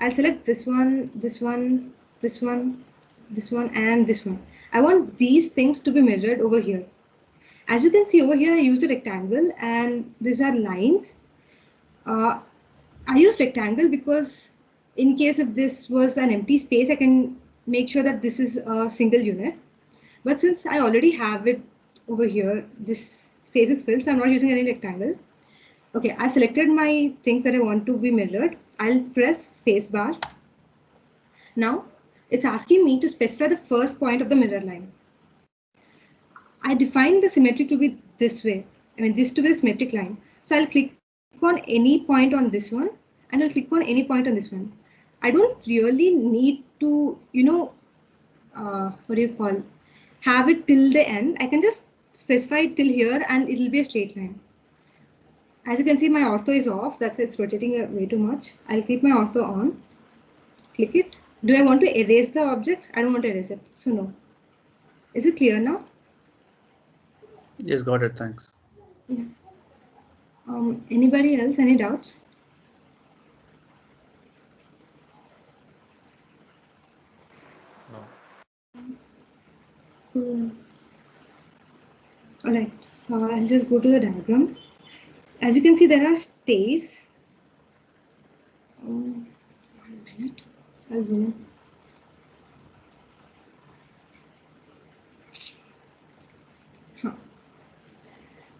I'll select this one, this one, this one, this one, and this one. I want these things to be mirrored over here. As you can see over here, I used a rectangle and these are lines. I used rectangle because in case if this was an empty space, I can make sure that this is a single unit. But since I already have it over here, this space is filled, so I'm not using any rectangle. Okay, I've selected my things that I want to be mirrored. I'll press space bar. Now it's asking me to specify the first point of the mirror line. I define the symmetry to be this way. This to be the symmetric line. So I'll click on any point on this one and I'll click on any point on this one. I don't really need to, have it till the end. I can just specify it till here and it'll be a straight line. As you can see, my ortho is off. That's why it's rotating way too much. I'll keep my ortho on. Click it. Do I want to erase the objects? I don't want to erase it. So no. Is it clear now? Yes, got it. Thanks. Yeah. Anybody else? Any doubts? No. Cool. All right. I'll just go to the diagram. As you can see, there are stays. 1 minute. I'll zoom in.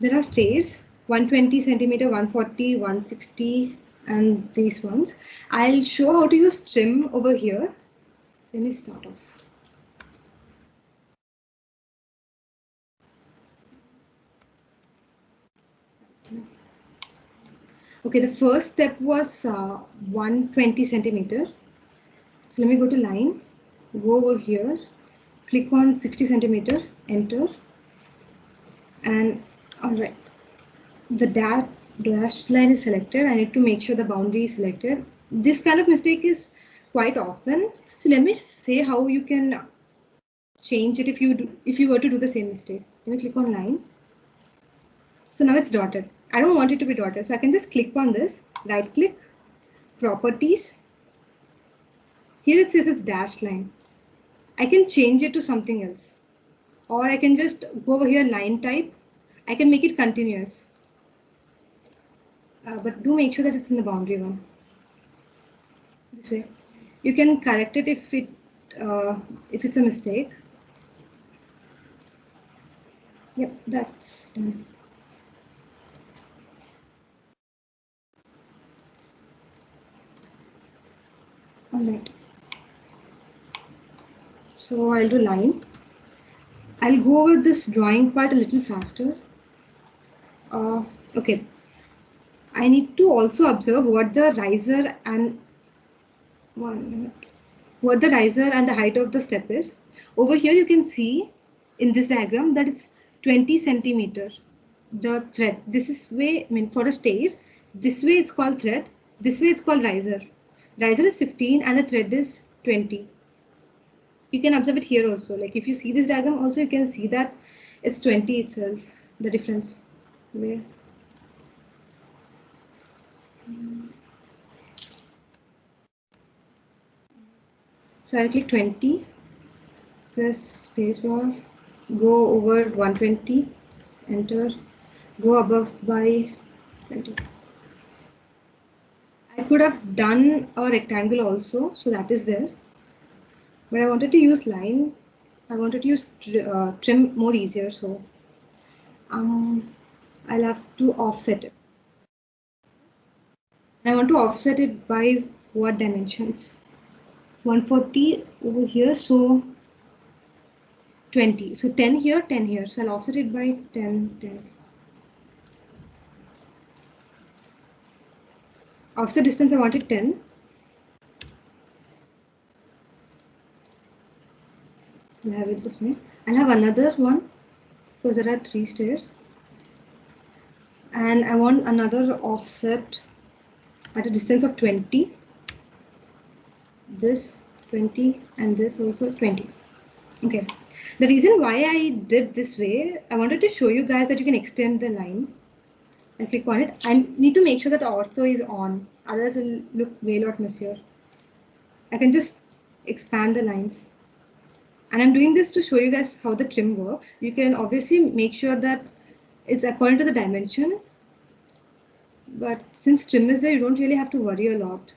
There are stays, 120 centimeter, 140, 160, and these ones. I'll show how to use trim over here. Let me start off. Okay, the first step was 120 centimeter. So let me go to line, go over here, click on 60 centimeter, enter. And all right, the dashed line is selected. I need to make sure the boundary is selected. This kind of mistake is quite often. So let me say how you can change it if you were to do the same mistake. Let me click on line. So now it's dotted. I don't want it to be dotted, so I can just click on this right click, properties. Here it says it's dashed line. I can change it to something else, or I can just go over here, line type. I can make it continuous, but do make sure that it's in the boundary one. This way, you can correct it if it's a mistake. Yep, that's done. All right. So I'll do line. I'll go over this drawing part a little faster. Okay. I need to also observe what the riser and what the riser and the height of the step is. Over here you can see in this diagram that it's 20 centimeter. The thread. This is way, I mean, for a stair, this way it's called thread. This way it's called riser. Riser is 15 and the thread is 20. You can observe it here also. Like if you see this diagram also, you can see that it's 20 itself, the difference. Where? So I'll click 20, press spacebar, go over 120, enter, go above by 20. I could have done a rectangle also, so that is there. But I wanted to use line. I wanted to use trim more easier, so I'll have to offset it. I want to offset it by what dimensions? 140 over here, so 20. So 10 here, 10 here. So I'll offset it by 10, 10. Offset distance I wanted 10. I'll have it this way. I'll have another one because there are 3 stairs. And I want another offset at a distance of 20. This 20 and this also 20. Okay. The reason why I did this way, I wanted to show you guys that you can extend the line. I click on it. I need to make sure that the ortho is on, otherwise it'll look way lot messier. I can just expand the lines. And I'm doing this to show you guys how the trim works. You can obviously make sure that it's according to the dimension. But since trim is there, you don't really have to worry a lot.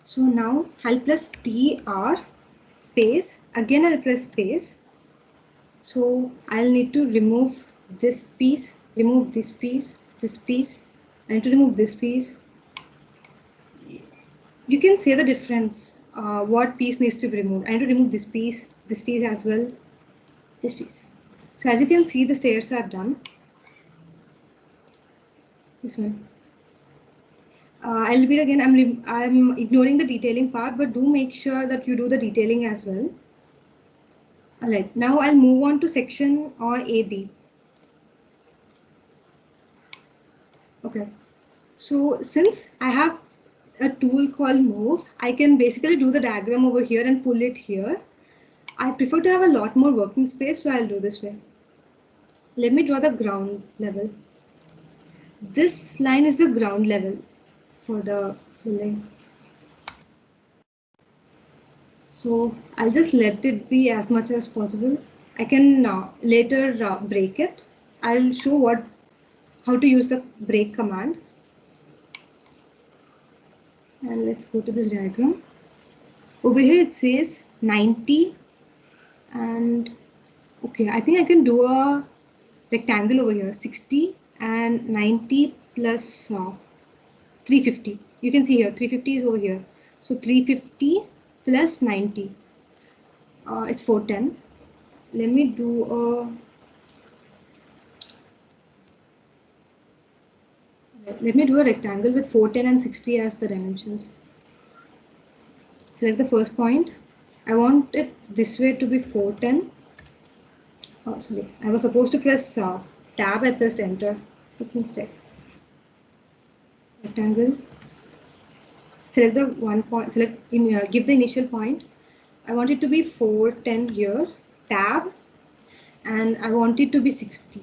So now I'll press TR space. Again I'll press space. So I'll need to remove this piece, remove this piece, this piece. I need to remove this piece. You can see the difference. What piece needs to be removed. I need to remove this piece as well, this piece. So as you can see, the stairs are done. This one. I'll repeat again. I'm ignoring the detailing part, but do make sure that you do the detailing as well. All right. Now I'll move on to section or AB. Okay. So since I have a tool called move, I can basically do the diagram over here and pull it here. I prefer to have a lot more working space, so I'll do this way. Let me draw the ground level. This line is the ground level for the building. So I'll just let it be as much as possible. I can later break it. I'll show how to use the break command. And let's go to this diagram. Over here it says 90 and okay, I think I can do a rectangle over here, 60 and 90 plus 350. You can see here 350 is over here. So 350 plus 90. It's 410. Let me do a rectangle with 410 and 60 as the dimensions. Select the first point. I want it this way to be 410. Oh, sorry. I was supposed to press tab. I pressed enter. It's a mistake. Rectangle select the 1 point, give the initial point. I want it to be 410 here, tab, and I want it to be 60.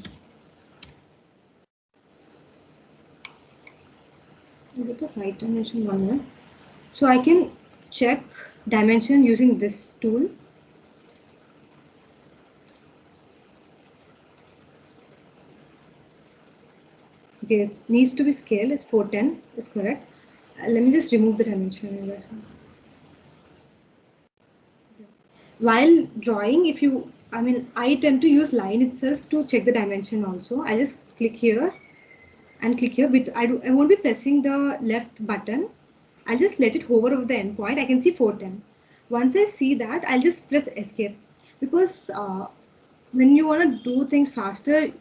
Is it the right dimension one here? So I can check dimension using this tool. Okay, it needs to be scaled. It's 410. It's correct. Let me just remove the dimension. While drawing, I tend to use line itself to check the dimension also. I just click here and click here. I won't be pressing the left button. I'll just let it hover over the endpoint. I can see 410. Once I see that, I'll just press escape, because when you want to do things faster,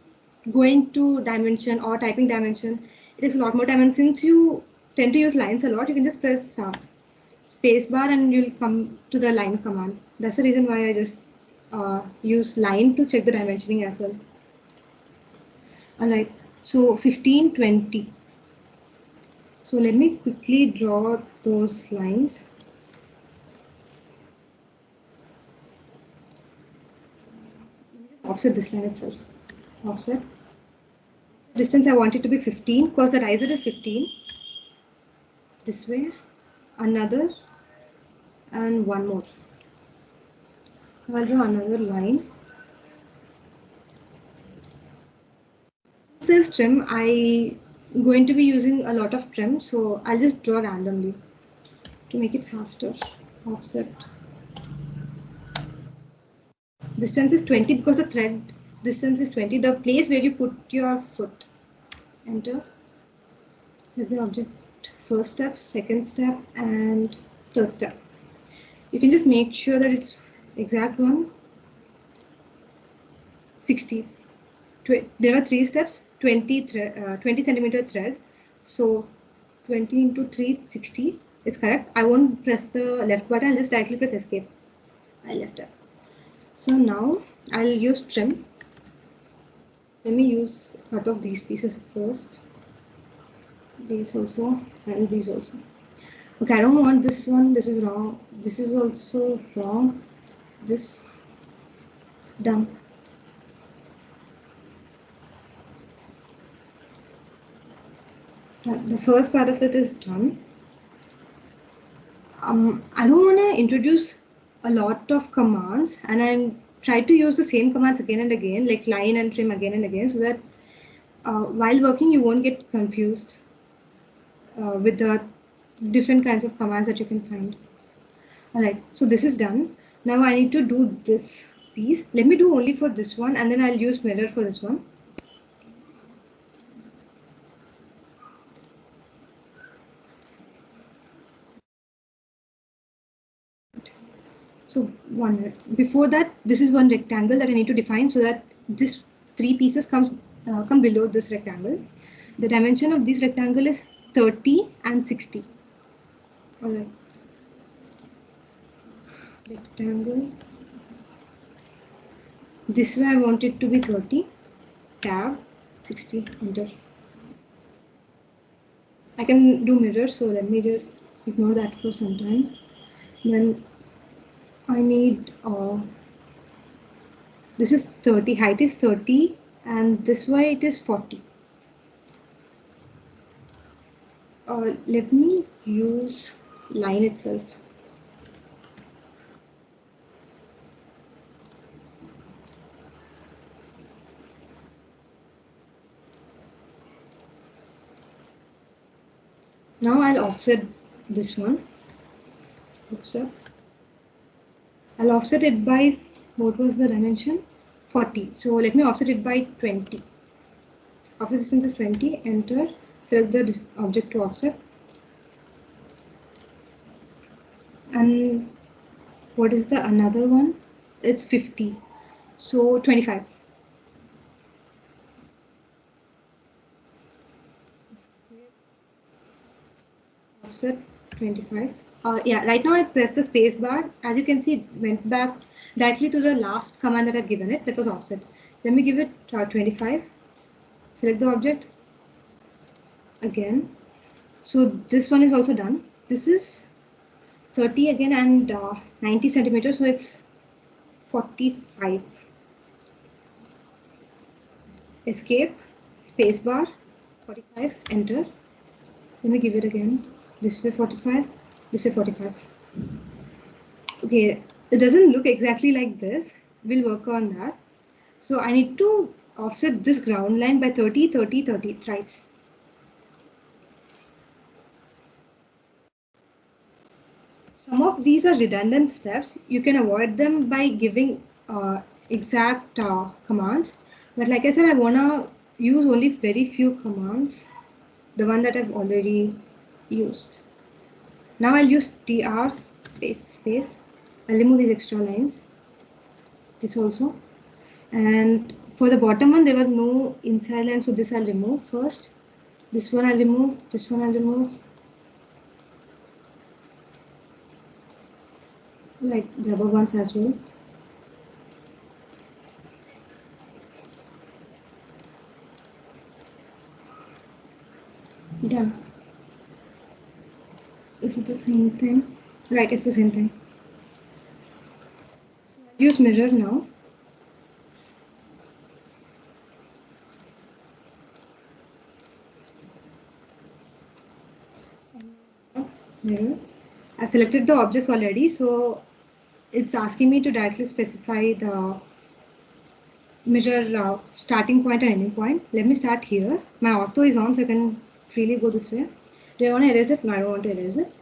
going to dimension or typing dimension, it takes a lot more time. And since you tend to use lines a lot, you can just press spacebar and you'll come to the line command. That's the reason why I just use line to check the dimensioning as well. Alright, so 15, 20. So let me quickly draw those lines. Offset this line itself. Offset. Distance I want it to be 15 because the riser is 15. This way, another, and one more. I'll draw another line. This trim, I'm going to be using a lot of trim, so I'll just draw randomly to make it faster. Offset. Distance is 20 because the thread distance is 20. The place where you put your foot. Enter. Set the object first step, second step, and third step. You can just make sure that it's exact one. 60. There are 3 steps. 20 centimeter thread. So 20 into 3, 60. It's correct. I won't press the left button. I'll just directly press escape. I left it. So now I'll use trim. Let me cut off these pieces first. These also, and these also. Okay, I don't want this one. This is wrong. This is also wrong. This. Done. The first part of it is done. I don't want to introduce a lot of commands, and I'm trying to use the same commands again and again, like line and trim again and again, so that while working you won't get confused with the different kinds of commands that you can find. Alright, so this is done. Now I need to do this piece. Let me do only for this one, and then I'll use mirror for this one. So before that, this is one rectangle that I need to define so that this 3 pieces come below this rectangle. The dimension of this rectangle is 30 and 60. All right. Rectangle. This way I want it to be 30. Tab 60. Enter. I can do mirror, so let me just ignore that for some time. Then I need this is 30, height is 30, and this way it is 40. Let me use line itself. Now I'll offset this one. Offset. I'll offset it by, what was the dimension? 40. So let me offset it by 20. Offset distance is 20. Enter. Select the object to offset. And what is the another one? It's 50. So 25. Offset 25. Yeah, right now I press the space bar. As you can see, it went back directly to the last command that I've given it. That was offset. Let me give it 25. Select the object again. So this one is also done. this is 30 again and 90 centimeters, so it's 45. Escape, spacebar, 45, enter. Let me give it again. This way 45, this way 45. Okay, it doesn't look exactly like this. We'll work on that. So I need to offset this ground line by 30, 30, 30 thrice. Some of these are redundant steps. You can avoid them by giving exact commands. But like I said, I want to use only very few commands. The one that I've already used. Now I'll use tr space. I'll remove these extra lines. This also. And for the bottom one, there were no inside lines, so this I'll remove first. This one I'll remove. This one I'll remove. Like the above ones as well. Done. Is it the same thing? Right, it's the same thing. So I'll use mirror now. Mirror. I've selected the objects already, so it's asking me to directly specify the mirror starting point and ending point. Let me start here. My ortho is on, so I can freely go this way. Do I want to erase it? No, I don't want to erase it.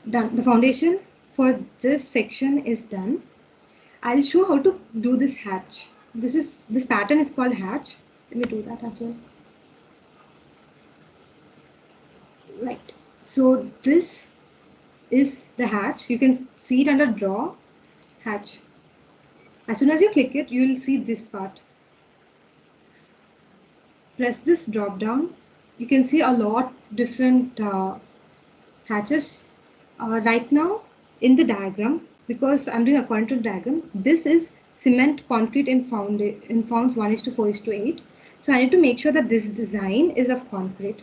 Done. The foundation for this section is done. I'll show how to do this hatch. This pattern is called hatch. Let me do that as well. Right. So this is the hatch. You can see it under draw, hatch. As soon as you click it, you will see this part. Press this drop down. You can see a lot different hatches. Right now in the diagram, because I'm doing according to the diagram, this is cement concrete in founds 1:4:8. So I need to make sure that this design is of concrete.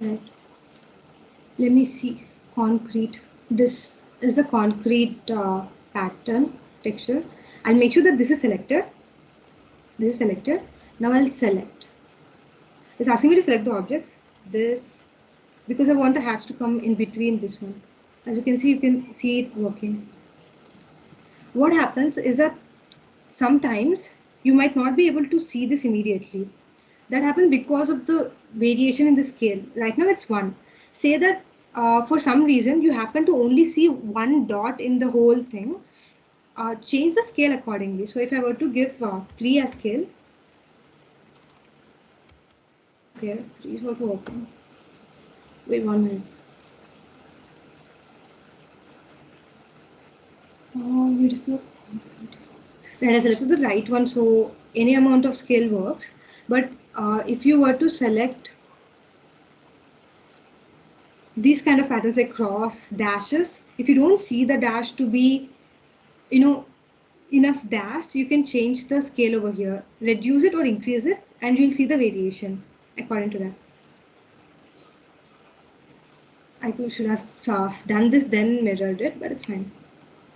Right. Let me see. Concrete. This is the concrete pattern texture. I'll make sure that this is selected. This is selected. Now I'll select. It's asking me to select the objects. This, because I want the hatch to come in between this one. As you can see it working. What happens is that sometimes you might not be able to see this immediately. That happens because of the variation in the scale. Right now it's 1. Say that for some reason you happen to only see one dot in the whole thing. Change the scale accordingly. So if I were to give 3 as scale, okay, 3 is also working. Wait 1 minute. Where is the right? I selected the right one, so any amount of scale works. But if you were to select these kind of patterns like cross, dashes, if you don't see the dash to be, enough dashed, you can change the scale over here, reduce it or increase it, and you'll see the variation according to that. I should have done this then mirrored it, but it's fine.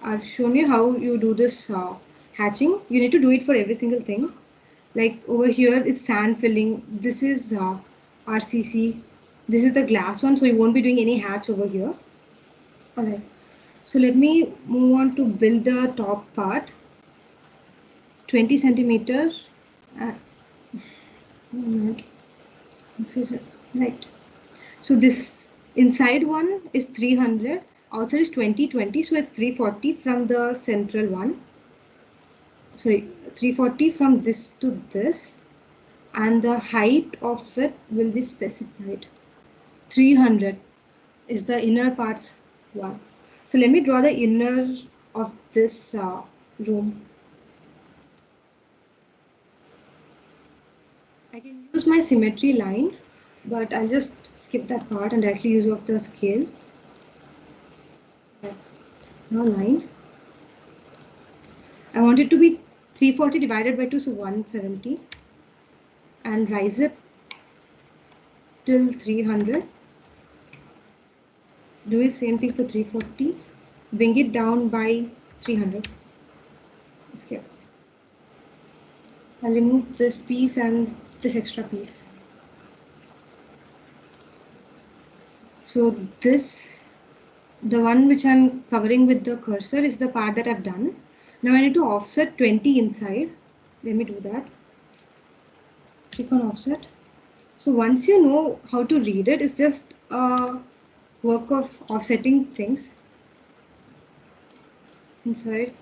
I've shown you how you do this hatching. You need to do it for every single thing. Like over here, it's sand filling. This is RCC. This is the glass one, so you won't be doing any hatch over here. All right. So let me move on to build the top part. 20 centimeter. Right. So this inside one is 300. Outside is 20, so it's 340 from the central one. Sorry, 340 from this to this, and the height of it will be specified. 300 is the inner parts one. So let me draw the inner of this room. I can use my symmetry line, but I'll just skip that part and directly use of the scale. Now line. I want it to be 340 divided by 2, so 170, and rise it till 300. do the same thing for 340. Bring it down by 300. Escape. I'll remove this piece and this extra piece. So this, the one which I'm covering with the cursor, is the part that I've done. Now I need to offset 20 inside. Let me do that. Click on offset. So once you know how to read it, it's just a work of offsetting things. Inside,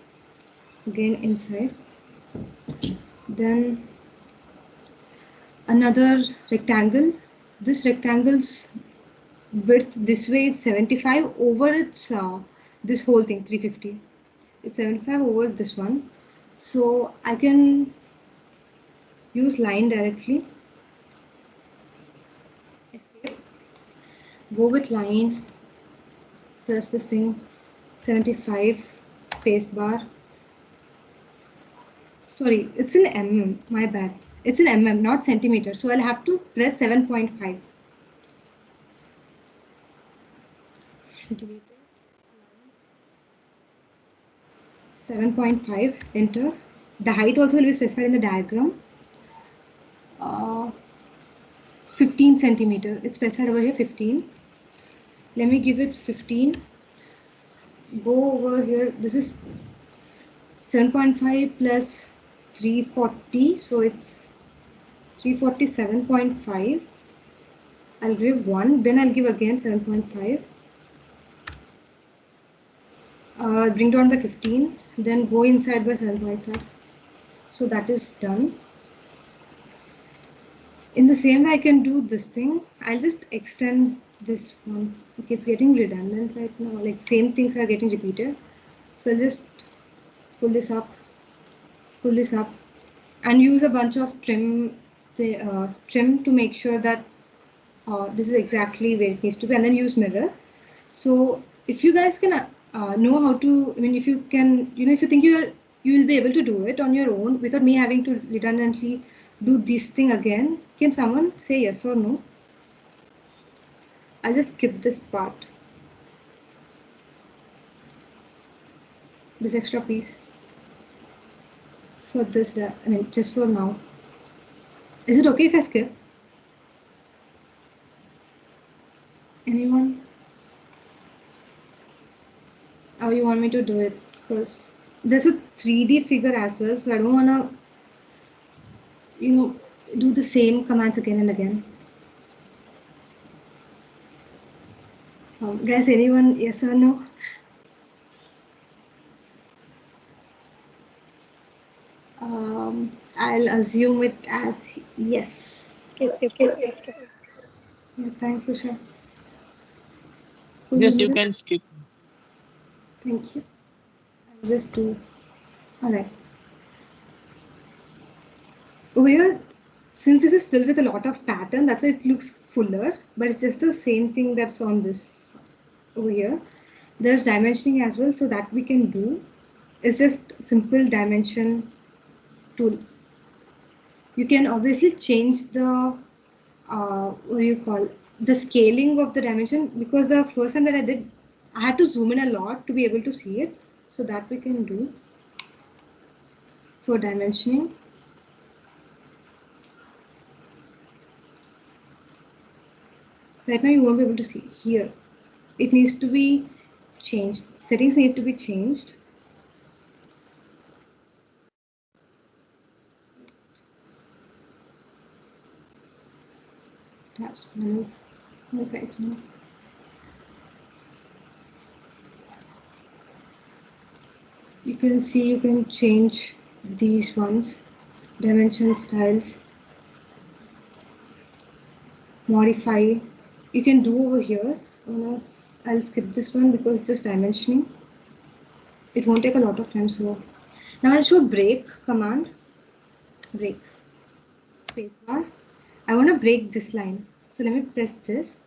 again inside. Then another rectangle. This rectangle's width this way is 75 over its this whole thing 350. It's 75 over this one. So I can use line directly. Escape. Go with line. Press this thing. 75 space bar. Sorry, it's in mm. My bad. It's in mm, not centimeter. So I'll have to press 7.5. 7.5, enter. The height also will be specified in the diagram. 15 centimeter. It's specified over here 15. Let me give it 15. Go over here. This is 7.5 plus 340. So it's 347.5. I'll give 1. Then I'll give again 7.5. Bring down by 15, then go inside by 7.5. So that is done. In the same way I can do this thing. I'll just extend this one. Okay, it's getting redundant right now. Like same things are getting repeated. So I'll just pull this up, and use a bunch of trim to make sure that this is exactly where it needs to be, and then use mirror. So if you guys can know how to, I mean, if you can, if you think you will be able to do it on your own without me having to redundantly do this thing again, can someone say yes or no? I'll just skip this part, this extra piece for this, I mean, just for now. Is it okay if I skip? Anyone? How you want me to do it? Because there's a 3D figure as well, so I don't want to, do the same commands again and again. Guys, anyone, yes or no? I'll assume it as yes. Yes. Yeah, thanks, Usha. Yes, you can skip. Thank you. I'll just do. All right. Over here, since this is filled with a lot of pattern, that's why it looks fuller, but it's just the same thing that's on this over here. There's dimensioning as well, so that we can do. It's just simple dimension tool. You can obviously change the the scaling of the dimension, because the first time that I did, I had to zoom in a lot to be able to see it. So that we can do for dimensioning. Right now you won't be able to see here. It needs to be changed. Settings need to be changed. Tabs, panels, effects. You can see you can change these ones, dimension styles, modify. You can do over here. I'll skip this one because it's just dimensioning. It won't take a lot of time. So now I'll show break command. Break. Spacebar. I want to break this line. So let me press this.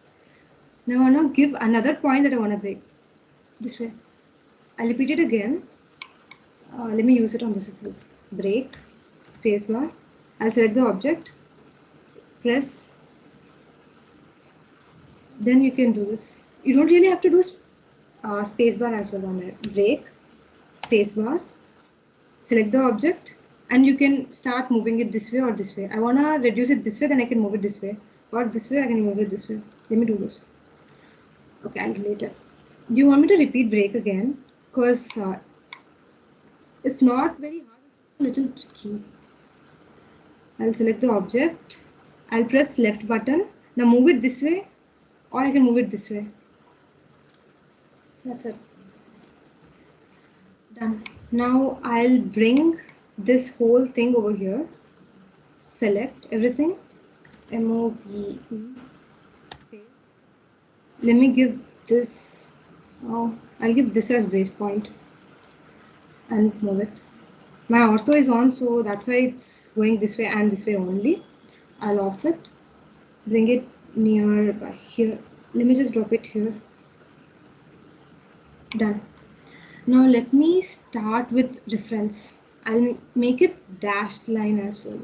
Now I want to give another point that I want to break. This way. I'll repeat it again. Let me use it on this itself. Break. Spacebar. I'll select the object. Press. Then you can do this. You don't really have to do spacebar as well on it. Break, spacebar, select the object, and you can start moving it this way or this way. I want to reduce it this way, then I can move it this way. Or this way, I can move it this way. Let me do this. Okay, I'll delete it. Do you want me to repeat break again? Because it's not very hard, it's a little tricky. I'll select the object. I'll press left button. Now move it this way, or I can move it this way. That's it. Done. Now I'll bring this whole thing over here. Select everything. MOVE space. Let me give this. Oh, I'll give this as base point and move it. My ortho is on, so that's why it's going this way and this way only. I'll off it. Bring it near by here. Let me just drop it here. Done. Now let me start with reference. I'll make it dashed line as well.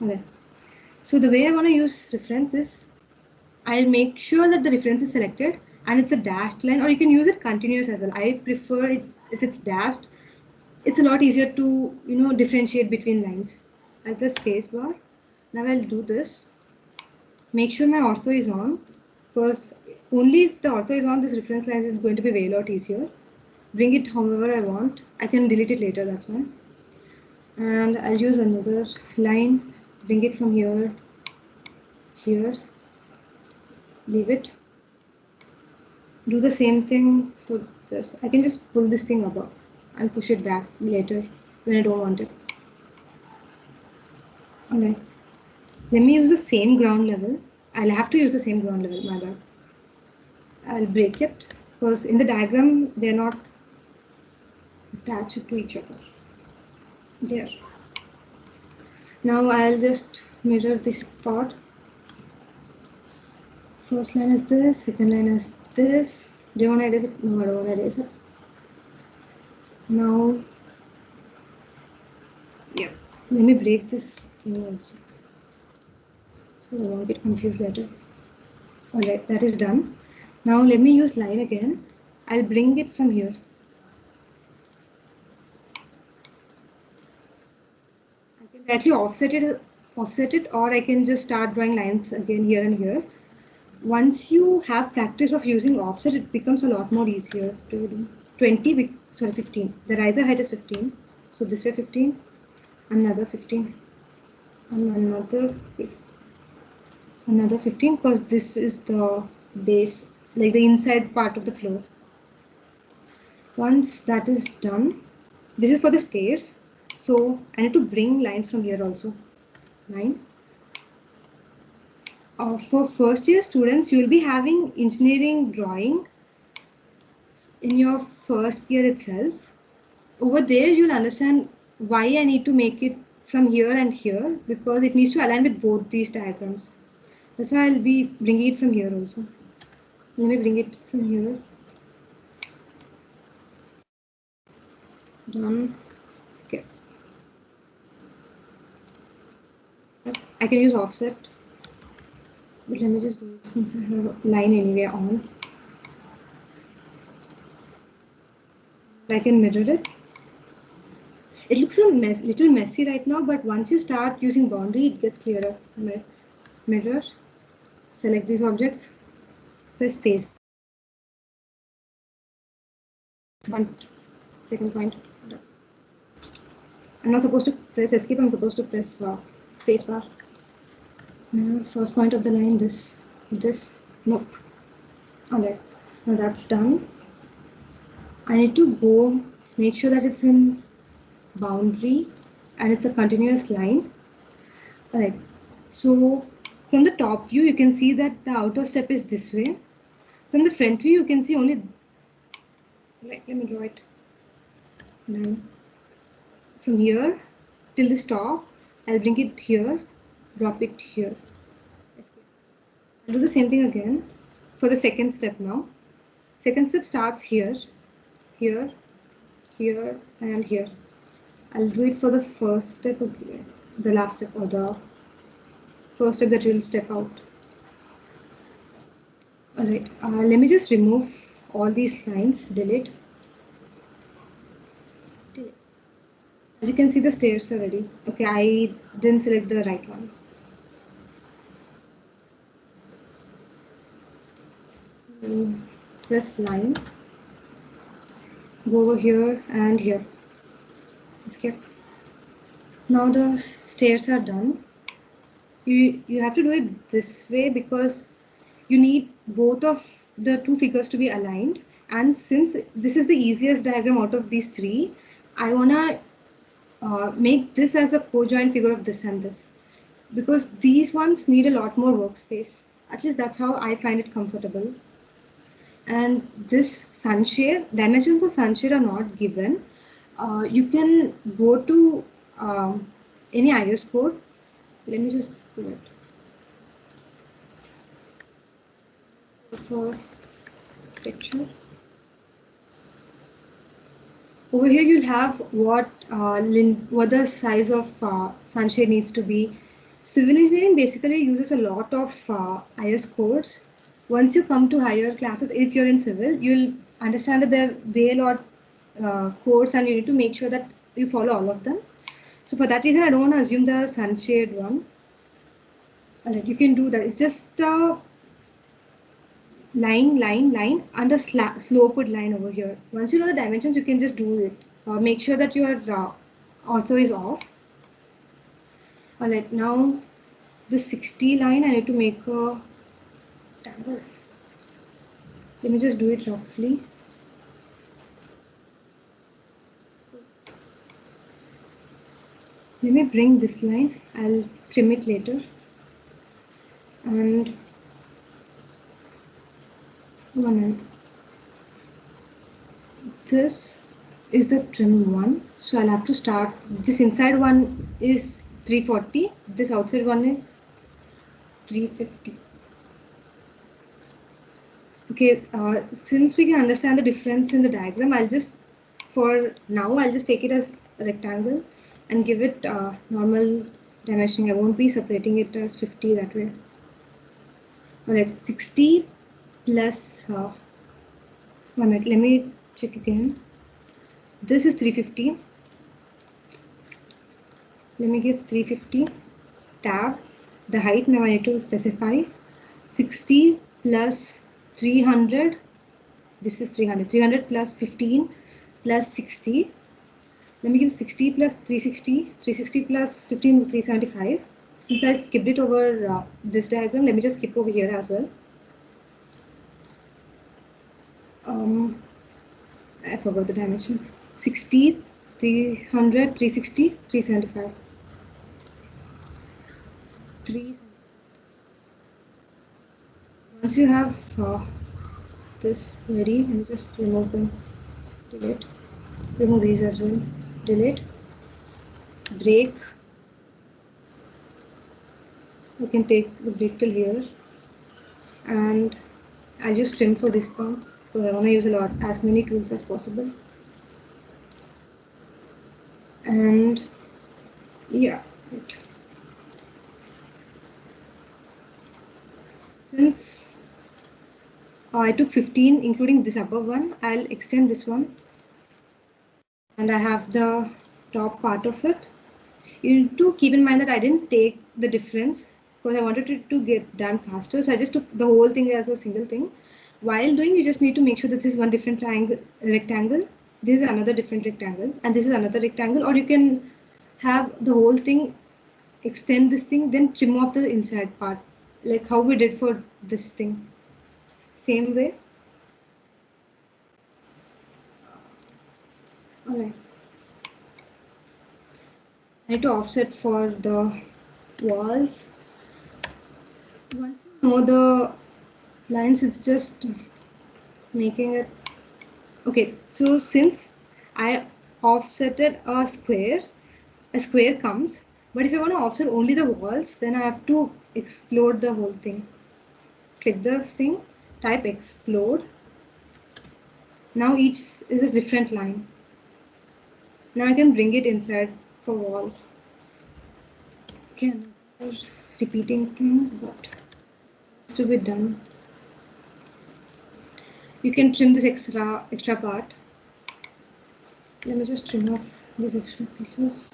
Okay. So the way I want to use reference is I'll make sure that the reference is selected and it's a dashed line, or you can use it continuous as well. I prefer it if it's dashed. It's a lot easier to differentiate between lines. I'll press space bar. Now I'll do this. Make sure my ortho is on, because only if the ortho is on, this reference line is going to be way a lot easier. Bring it however I want. I can delete it later, that's fine. And I'll use another line. Bring it from here, here. Leave it. Do the same thing for this. I can just pull this thing above and push it back later when I don't want it. Alright. Let me use the same ground level. I'll have to use the same ground level, my bad. I'll break it because in the diagram they're not attached to each other. There. Now I'll just mirror this part. First line is this, second line is this. Do you want to erase it? No, I don't want to erase it. Now, yeah, let me break this thing also, so I won't get confused later. Alright, that is done. Now let me use line again. I'll bring it from here. I can directly offset it, or I can just start drawing lines again here and here. Once you have practice of using offset, it becomes a lot more easier to do. 15. The riser height is 15. So this way 15, another 15, and another 15, because this is the base, like the inside part of the floor. Once that is done, this is for the stairs. So I need to bring lines from here also. Line. For first year students, you will be having engineering drawing in your first year itself. Over there, you'll understand why I need to make it from here and here, because it needs to align with both these diagrams. That's why I'll be bringing it from here also. Let me bring it from here. Done. Okay. I can use offset. But let me just do it since I have a line anyway on. I can mirror it. It looks a little messy right now, but once you start using boundary, it gets clearer. Mirror. Select these objects. Press space. Second point. I'm not supposed to press escape. I'm supposed to press space bar. First point of the line, this, nope. Alright, now that's done. I need to go make sure that it's in boundary and it's a continuous line. Alright, so from the top view, you can see that the outer step is this way. From the front view, you can see only, right, let me draw it. Now, from here till this top, I'll bring it here. Drop it here. I'll do the same thing again for the second step now. Second step starts here, here, here, and here. I'll do it for the first step, okay, the last step, or the first step that will step out. All right, let me just remove all these lines, delete. As you can see, the stairs are ready. Okay, I didn't select the right one. Press line, go over here and here. Escape. Now the stairs are done. You have to do it this way because you need both of the two figures to be aligned, and since this is the easiest diagram out of these three, I wanna make this as a co-joint figure of this and this, because these ones need a lot more workspace. At least that's how I find it comfortable. And this sunshade, dimensions for sunshade are not given. You can go to any IS code. Let me just do it. For texture. Over here you'll have what the size of sunshade needs to be. Civil engineering basically uses a lot of IS codes. Once you come to higher classes, if you're in civil, you'll understand that there are way a lot codes, and you need to make sure that you follow all of them. So for that reason, I don't want to assume the sunshade one. Alright, you can do that. It's just line and a sloped line over here. Once you know the dimensions, you can just do it. Make sure that your ortho is off. Alright, now the 60 line, I need to make a rectangle. Let me just do it roughly. Let me bring this line. I'll trim it later. And one end. This is the trim one, so I'll have to start. This inside one is 340, this outside one is 350. Okay, since we can understand the difference in the diagram, for now I'll just take it as a rectangle and give it normal dimensioning. I won't be separating it as 50 that way. Alright, 60 plus 1 minute, let me check again. This is 350. Let me give 350 tab. The height now I need to specify 60 plus 300. This is 300. 300 plus 15 plus 60. Let me give 60 plus 360. 360 plus 15, 375. Since I skipped it over this diagram, let me just skip over here as well. I forgot the dimension. 60, 300, 360, 375. Once you have this ready, and just remove them. Delete. Remove these as well. Delete. Break. You can take the break till here, and I'll use trim for this one because I want to use as many tools as possible. And yeah, right. Since I took 15 including this upper one, I'll extend this one, and I have the top part of it. You need to keep in mind that I didn't take the difference because I wanted it to get done faster, so I just took the whole thing as a single thing. While doing, you just need to make sure that this is one different rectangle, this is another different rectangle, and this is another rectangle, or you can have the whole thing, extend this thing, then trim off the inside part, like how we did for this thing. Same way. Alright. I need to offset for the walls. Once you know the lines, it's just making it. Okay, so since I offsetted a square comes, but if I want to offset only the walls, then I have to explode the whole thing. Click this thing, type explode. Now each is a different line. Now I can bring it inside for walls. Okay, another repeating thing, but has to be done. You can trim this extra part. Let me just trim off these extra pieces.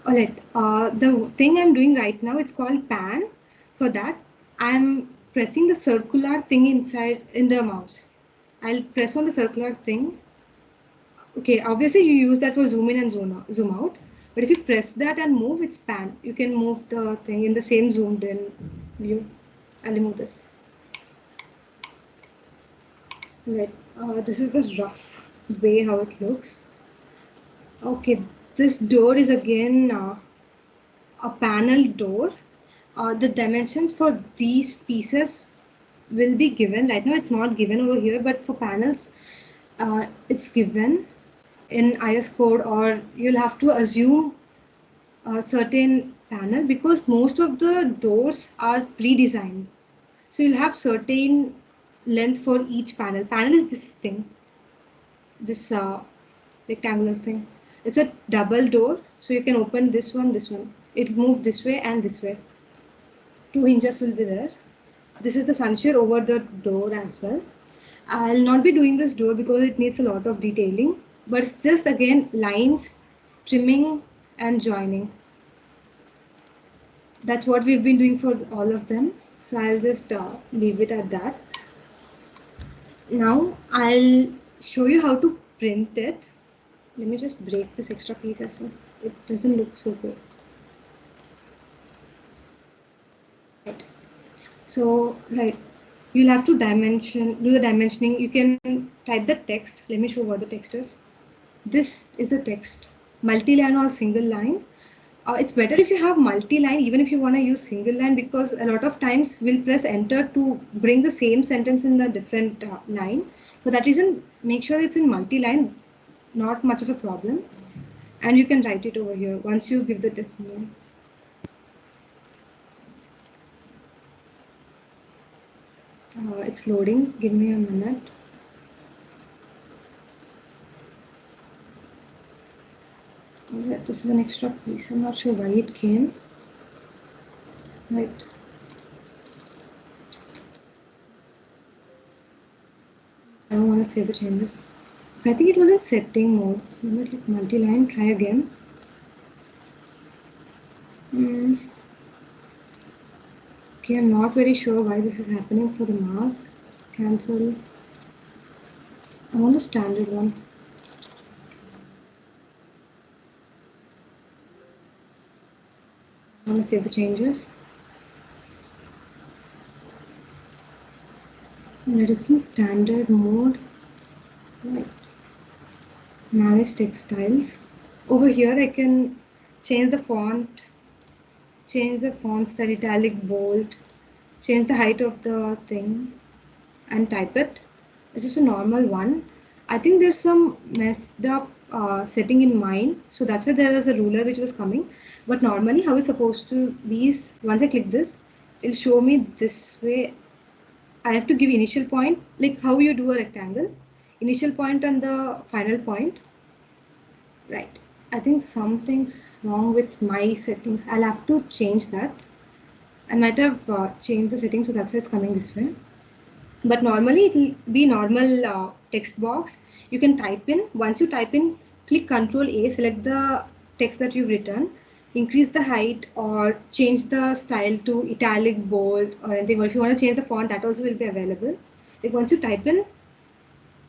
Alright, the thing I'm doing right now, it's called pan. For that, I'm pressing the circular thing inside in the mouse. I'll press on the circular thing. Okay, obviously you use that for zoom in and zoom out. But if you press that and move, it's pan. You can move the thing in the same zoomed in view. I'll remove this. Right, this is the rough way how it looks. Okay, this door is again a panel door. The dimensions for these pieces will be given. Right now it's not given over here, but for panels it's given in IS code, or you'll have to assume a certain panel because most of the doors are pre-designed. So you'll have certain length for each panel. Panel is this thing, this rectangular thing. It's a double door, so you can open this one, this one. It moves this way and this way. 2 hinges will be there. This is the sunshade over the door as well. I'll not be doing this door because it needs a lot of detailing, but it's just again lines, trimming and joining. That's what we've been doing for all of them. So I'll just leave it at that. Now I'll show you how to print it. Let me just break this extra piece as well. It doesn't look so good. Right. So, right, you'll have to do the dimensioning. You can type the text. Let me show what the text is. This is a text, multi-line or single line. It's better if you have multi-line, even if you want to use single line, because a lot of times we'll press enter to bring the same sentence in the different line. For that reason, make sure it's in multi-line, not much of a problem. And you can write it over here once you give the definition. It's loading, give me a minute. Oh, yeah, this is an extra piece, I'm not sure why it came. Right. I don't want to save the changes. I think it was in setting mode, so I'm going to click multi-line, try again. Okay, I'm not very sure why this is happening for the mask. Cancel. I want a standard one. I want to save the changes. Right, it's in standard mode. Right. Manage textiles. Over here I can change the font, change the font style, italic, bold, change the height of the thing and type it. It's just a normal one. I think there's some messed up setting in mine, so that's why there was a ruler which was coming. But normally how it's supposed to be is once I click this, it'll show me this way. I have to give initial point, like how you do a rectangle, initial point and the final point. Right. I think something's wrong with my settings. I'll have to change that. I might have changed the settings, so that's why it's coming this way. But normally it will be normal text box. You can type in. Once you type in, click Ctrl A, select the text that you've written, increase the height or change the style to italic, bold or anything. Or if you want to change the font, that also will be available. Like once you type in,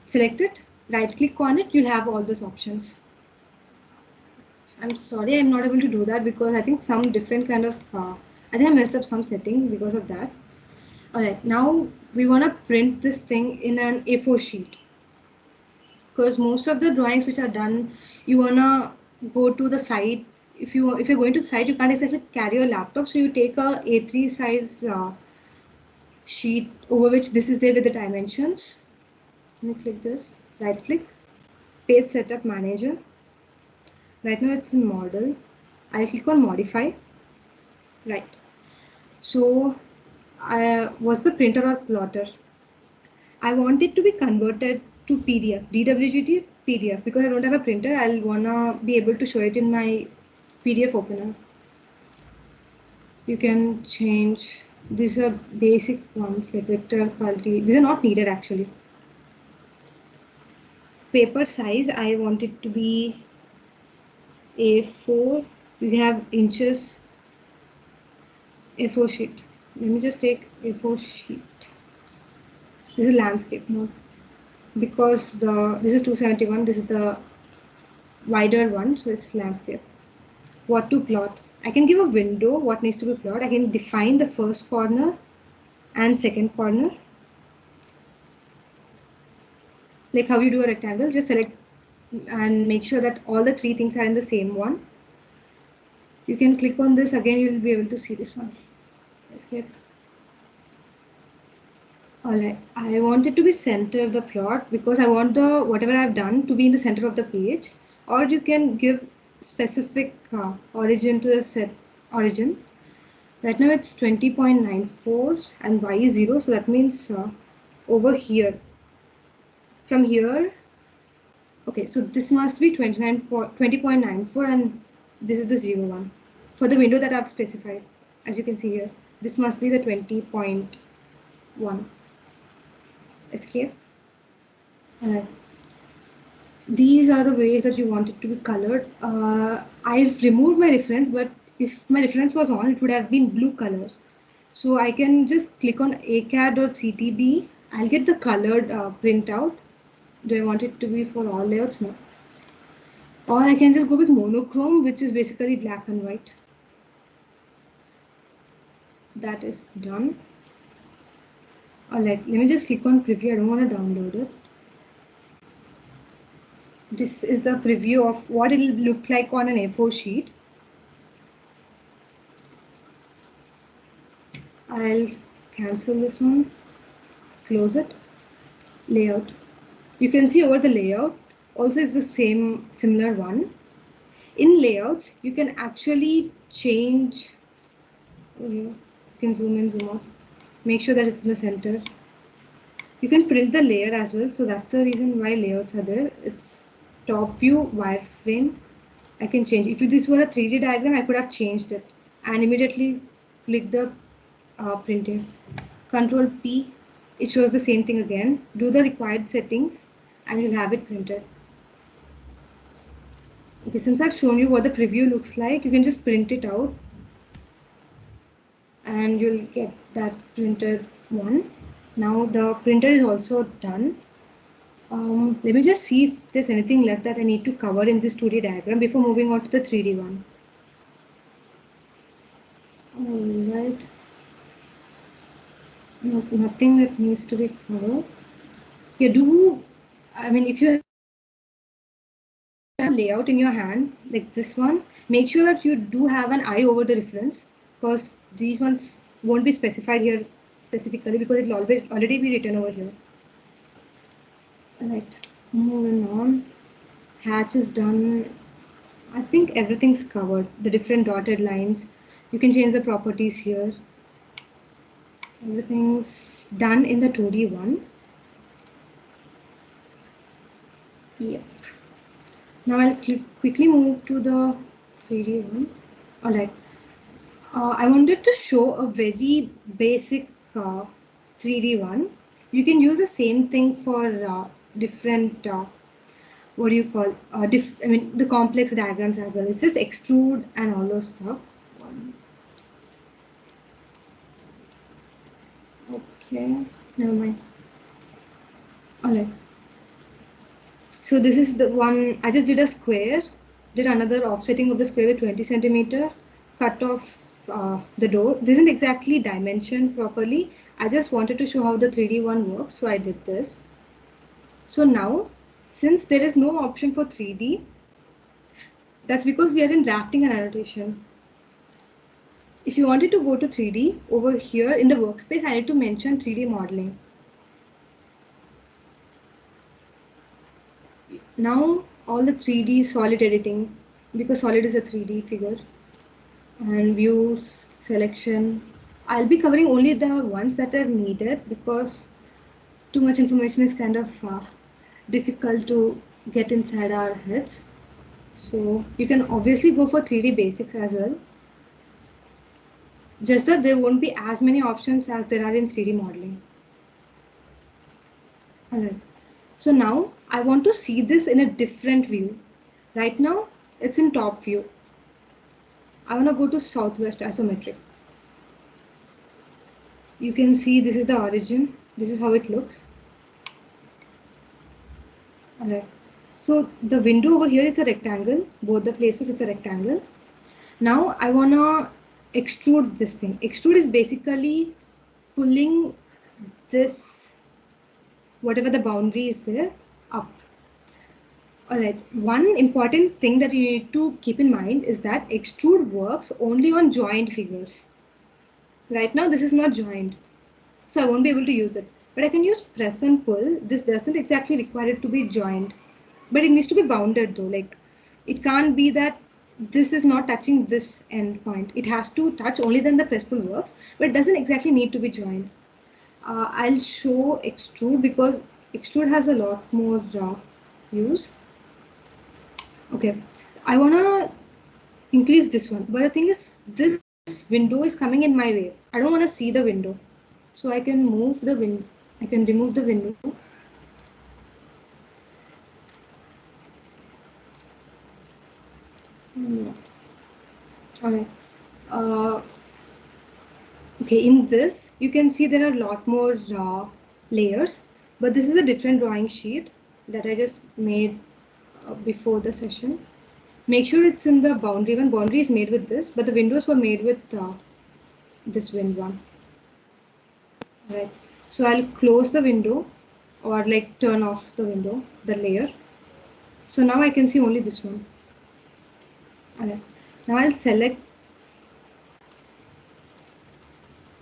select it, right click on it, you'll have all those options. I'm sorry I'm not able to do that because I think some different kind of, I think I messed up some setting because of that. Alright, now we want to print this thing in an A4 sheet. Because most of the drawings which are done, you want to go to the site. If you're going to the site, you can't exactly carry your laptop. So you take a A3 size sheet over which this is there with the dimensions. Let me click this, right click, page setup manager. Right now it's in model. I'll click on modify. Right. So what's the printer or plotter? I want it to be converted to PDF, DWG to PDF. Because I don't have a printer, I'll wanna be able to show it in my PDF opener. You can change, these are basic ones like vector quality. These are not needed actually. Paper size, I want it to be A4. We have inches. A4 sheet. Let me just take A4 sheet. This is landscape mode because this is 271. This is the wider one, so it's landscape. What to plot? I can give a window. What needs to be plotted? I can define the first corner and second corner. Like how you do a rectangle, just select and make sure that all the three things are in the same one. You can click on this again, you'll be able to see this one. Escape. Alright, I want it to be center the plot because I want the whatever I've done to be in the center of the page. Or you can give specific origin to the set origin. Right now it's 20.94 and y is 0, so that means over here. From here, okay, so this must be 20.94 and this is the 0 one. For the window that I've specified, as you can see here, this must be the 20.1. Escape. Alright. These are the ways that you want it to be colored. I've removed my reference, but if my reference was on, it would have been blue color. So I can just click on AutoCAD.CTB. I'll get the colored printout. Do I want it to be for all layouts? No. Or I can just go with monochrome, which is basically black and white. That is done. Alright, let me just click on preview. I don't want to download it. This is the preview of what it will look like on an A4 sheet. I'll cancel this one, close it, layout. You can see over the layout also is the same similar one. In layouts, you can actually change, you can zoom in, zoom out, make sure that it's in the center. You can print the layer as well, so that's the reason why layouts are there. It's top view, wireframe. I can change. If this were a 3D diagram, I could have changed it and immediately click the printing. Control P, it shows the same thing again. Do the required settings and you'll have it printed. Okay, since I've shown you what the preview looks like, you can just print it out and you'll get that printed one. Now the printer is also done. Let me just see if there's anything left that I need to cover in this 2D diagram before moving on to the 3D one. Alright. No, nothing that needs to be covered. If you have a layout in your hand, like this one, make sure that you do have an eye over the reference because these ones won't be specified here specifically because it will already be written over here. Alright, moving on. Hatch is done. I think everything's covered. The different dotted lines. You can change the properties here. Everything's done in the 2D one. Yep. Now I'll quickly move to the 3D one. Alright. I wanted to show a very basic 3D one. You can use the same thing for different, the complex diagrams as well. It's just extrude and all those stuff. Okay, never mind. Alright. So this is the one, I just did a square, did another offsetting of the square with 20 centimeter, cut off the door. This isn't exactly dimensioned properly. I just wanted to show how the 3D one works, so I did this. So now, since there is no option for 3D, that's because we are in drafting and annotation. If you wanted to go to 3D, over here in the workspace, I need to mention 3D modeling. Now, all the 3D solid editing, because solid is a 3D figure, and views, selection. I'll be covering only the ones that are needed because too much information is kind of difficult to get inside our heads. So you can obviously go for 3D basics as well. Just that there won't be as many options as there are in 3D modeling. Alright. So now I want to see this in a different view. Right now it's in top view. I want to go to southwest isometric. You can see this is the origin. This is how it looks. Alright. So the window over here is a rectangle. Both the places it's a rectangle. Now I want to extrude this thing. Extrude is basically pulling this, whatever the boundary is there, up. Alright, one important thing that you need to keep in mind is that extrude works only on joined figures. Right now this is not joined, so I won't be able to use it. But I can use press and pull. This doesn't exactly require it to be joined, but it needs to be bounded though. Like, it can't be that this is not touching this end point. It has to touch, only then the press pull works, but it doesn't exactly need to be joined. I'll show extrude because extrude has a lot more use. Okay, I want to increase this one, but the thing is this window is coming in my way. I don't want to see the window, so I can move the window. I can remove the window. Alright. Okay, in this you can see there are a lot more layers, but this is a different drawing sheet that I just made before the session. Make sure it's in the boundary one. Boundary is made with this, but the windows were made with this wind one. Right. So I'll close the window, or like turn off the window, the layer. So now I can see only this one. Alright. Now I'll select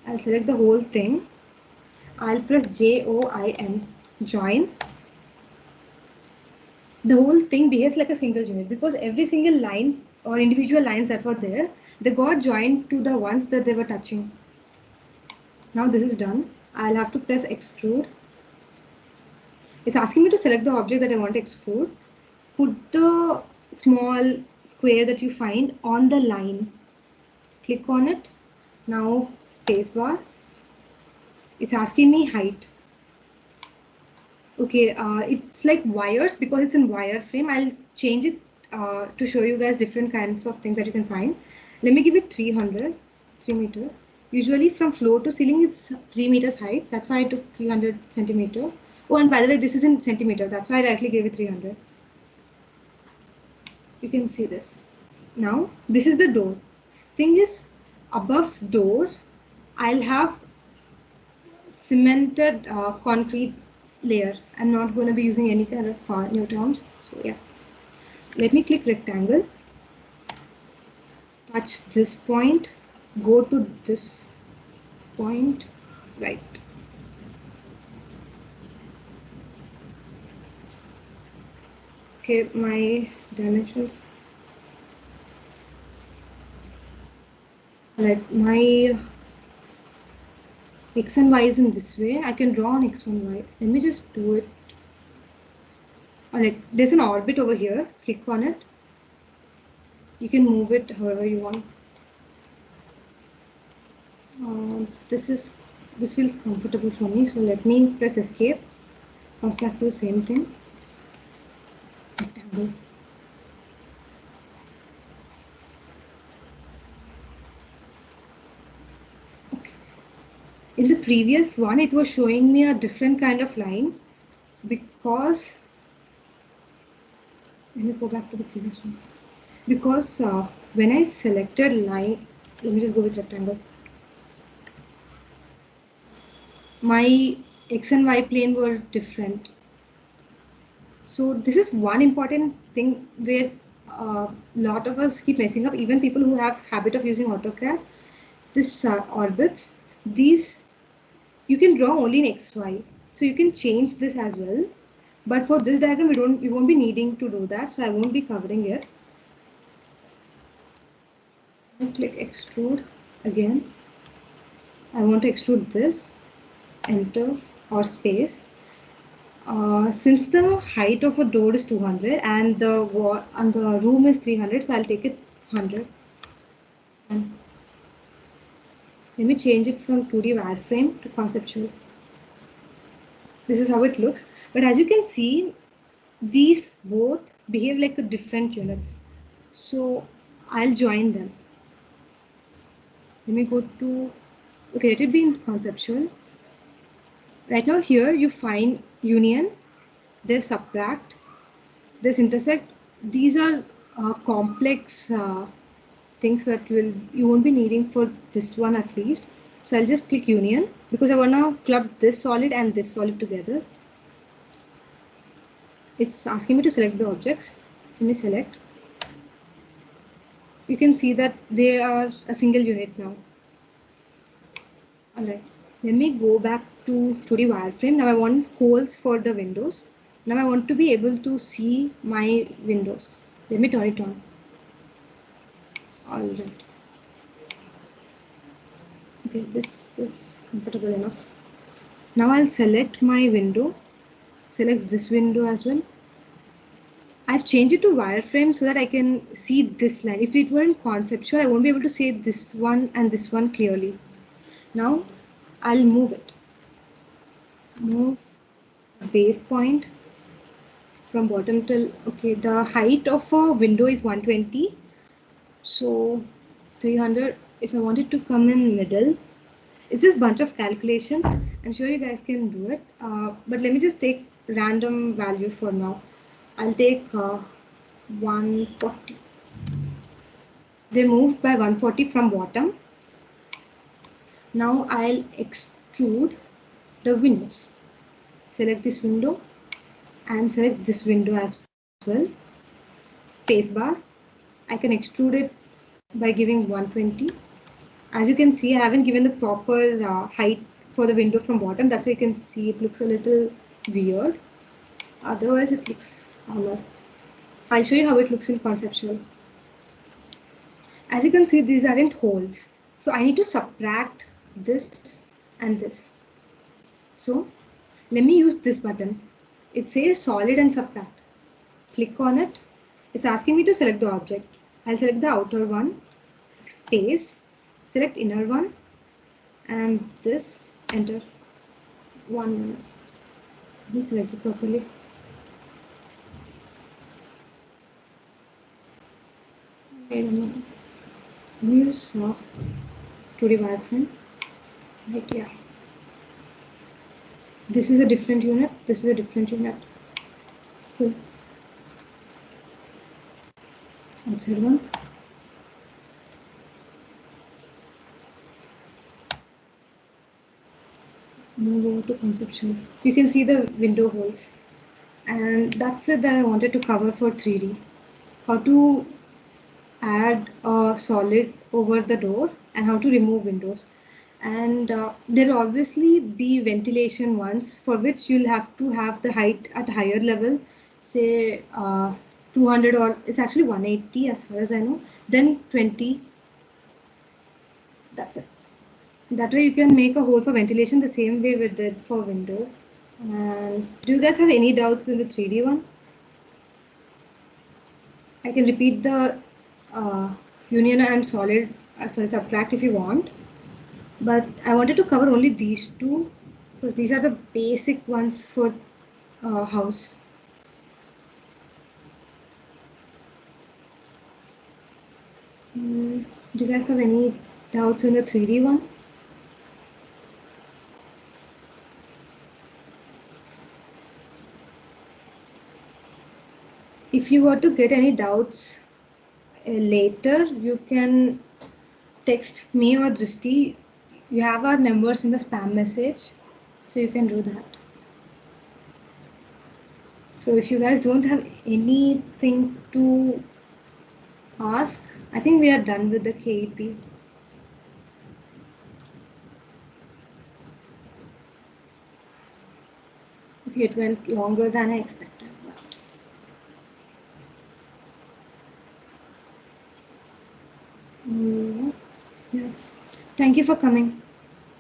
the whole thing. I'll press JOIN, join. The whole thing behaves like a single unit because every single line or individual lines that were there, they got joined to the ones that they were touching. Now this is done. I'll have to press extrude. It's asking me to select the object that I want to extrude. Put the small square that you find on the line. Click on it. Now spacebar. It's asking me height. Okay, it's like wires because it's in wireframe. I'll change it to show you guys different kinds of things that you can find. Let me give it 3 meters. Usually from floor to ceiling it's 3 meters height. That's why I took 300 centimeter. Oh, and by the way, this is in centimeter. That's why I directly gave it 300. You can see this. Now this is the door. Thing is, above door, I'll have cemented concrete layer. I'm not going to be using any kind of new terms. So yeah, let me click rectangle, touch this point, go to this point, right. Okay, my dimensions. Right, my X and Y is in this way. I can draw on X and Y. Let me just do it. Alright, there's an orbit over here. Click on it. You can move it however you want. This feels comfortable for me, so let me press escape. Comes back to the same thing. Rectangle. In the previous one, it was showing me a different kind of line because, let me go back to the previous one, because when I selected line, let me just go with rectangle, my X and Y plane were different. So this is one important thing where a lot of us keep messing up, even people who have habit of using AutoCAD. This orbits, these you can draw only in XY, so you can change this as well. But for this diagram, we won't be needing to do that, so I won't be covering it. I'll click extrude again. I want to extrude this, enter or space. Since the height of a door is 200 and the wall and the room is 300, so I'll take it 100. And let me change it from 2D wireframe to conceptual. This is how it looks. But as you can see, these both behave like different units. So I'll join them. Let me go to, okay, let it be in conceptual. Right now here you find union, there's subtract, there's intersect. These are complex things that you won't be needing for this one at least. So I'll just click union because I want to club this solid and this solid together. It's asking me to select the objects. Let me select. You can see that they are a single unit now. Alright, let me go back to 2D wireframe. Now I want holes for the windows. Now I want to be able to see my windows. Let me turn it on. Alright. Okay, this is comfortable enough. Now I'll select my window. Select this window as well. I've changed it to wireframe so that I can see this line. If it were in conceptual, I won't be able to see this one and this one clearly. Now I'll move it. Move base point from bottom till, okay, the height of a window is 120. So 300, if I want it to come in middle, it's just bunch of calculations. I'm sure you guys can do it. But let me just take random value for now. I'll take 140. They moved by 140 from bottom. Now I'll extrude the windows. Select this window and select this window as well. Spacebar. I can extrude it by giving 120. As you can see, I haven't given the proper height for the window from bottom. That's why you can see it looks a little weird. Otherwise, it looks normal. I'll show you how it looks in conceptual. As you can see, these aren't holes. So I need to subtract this and this. So let me use this button. It says solid and subtract. Click on it. It's asking me to select the object. I'll select the outer one, space, select inner one, and this, enter. 1 minute. Let me select it properly. Wait a minute. Use 2D wireframe. Right, yeah. This is a different unit. This is a different unit. Cool. Outside one. Move over to conceptual. You can see the window holes. And that's it that I wanted to cover for 3D. How to add a solid over the door and how to remove windows. And there will obviously be ventilation ones for which you'll have to have the height at higher level, say 200 or it's actually 180 as far as I know, then 20. That's it. That way you can make a hole for ventilation the same way we did for window. And do you guys have any doubts in the 3D one? I can repeat the union and solid, subtract if you want. But I wanted to cover only these two because these are the basic ones for house. Do you guys have any doubts in the 3D one? If you were to get any doubts later, you can text me or Drishti. You have our numbers in the spam message, so you can do that. So if you guys don't have anything to ask, I think we are done with the KEP. Okay, it went longer than I expected. Yeah. Thank you for coming.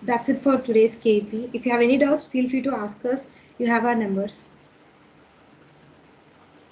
That's it for today's KEP. If you have any doubts, feel free to ask us. You have our numbers.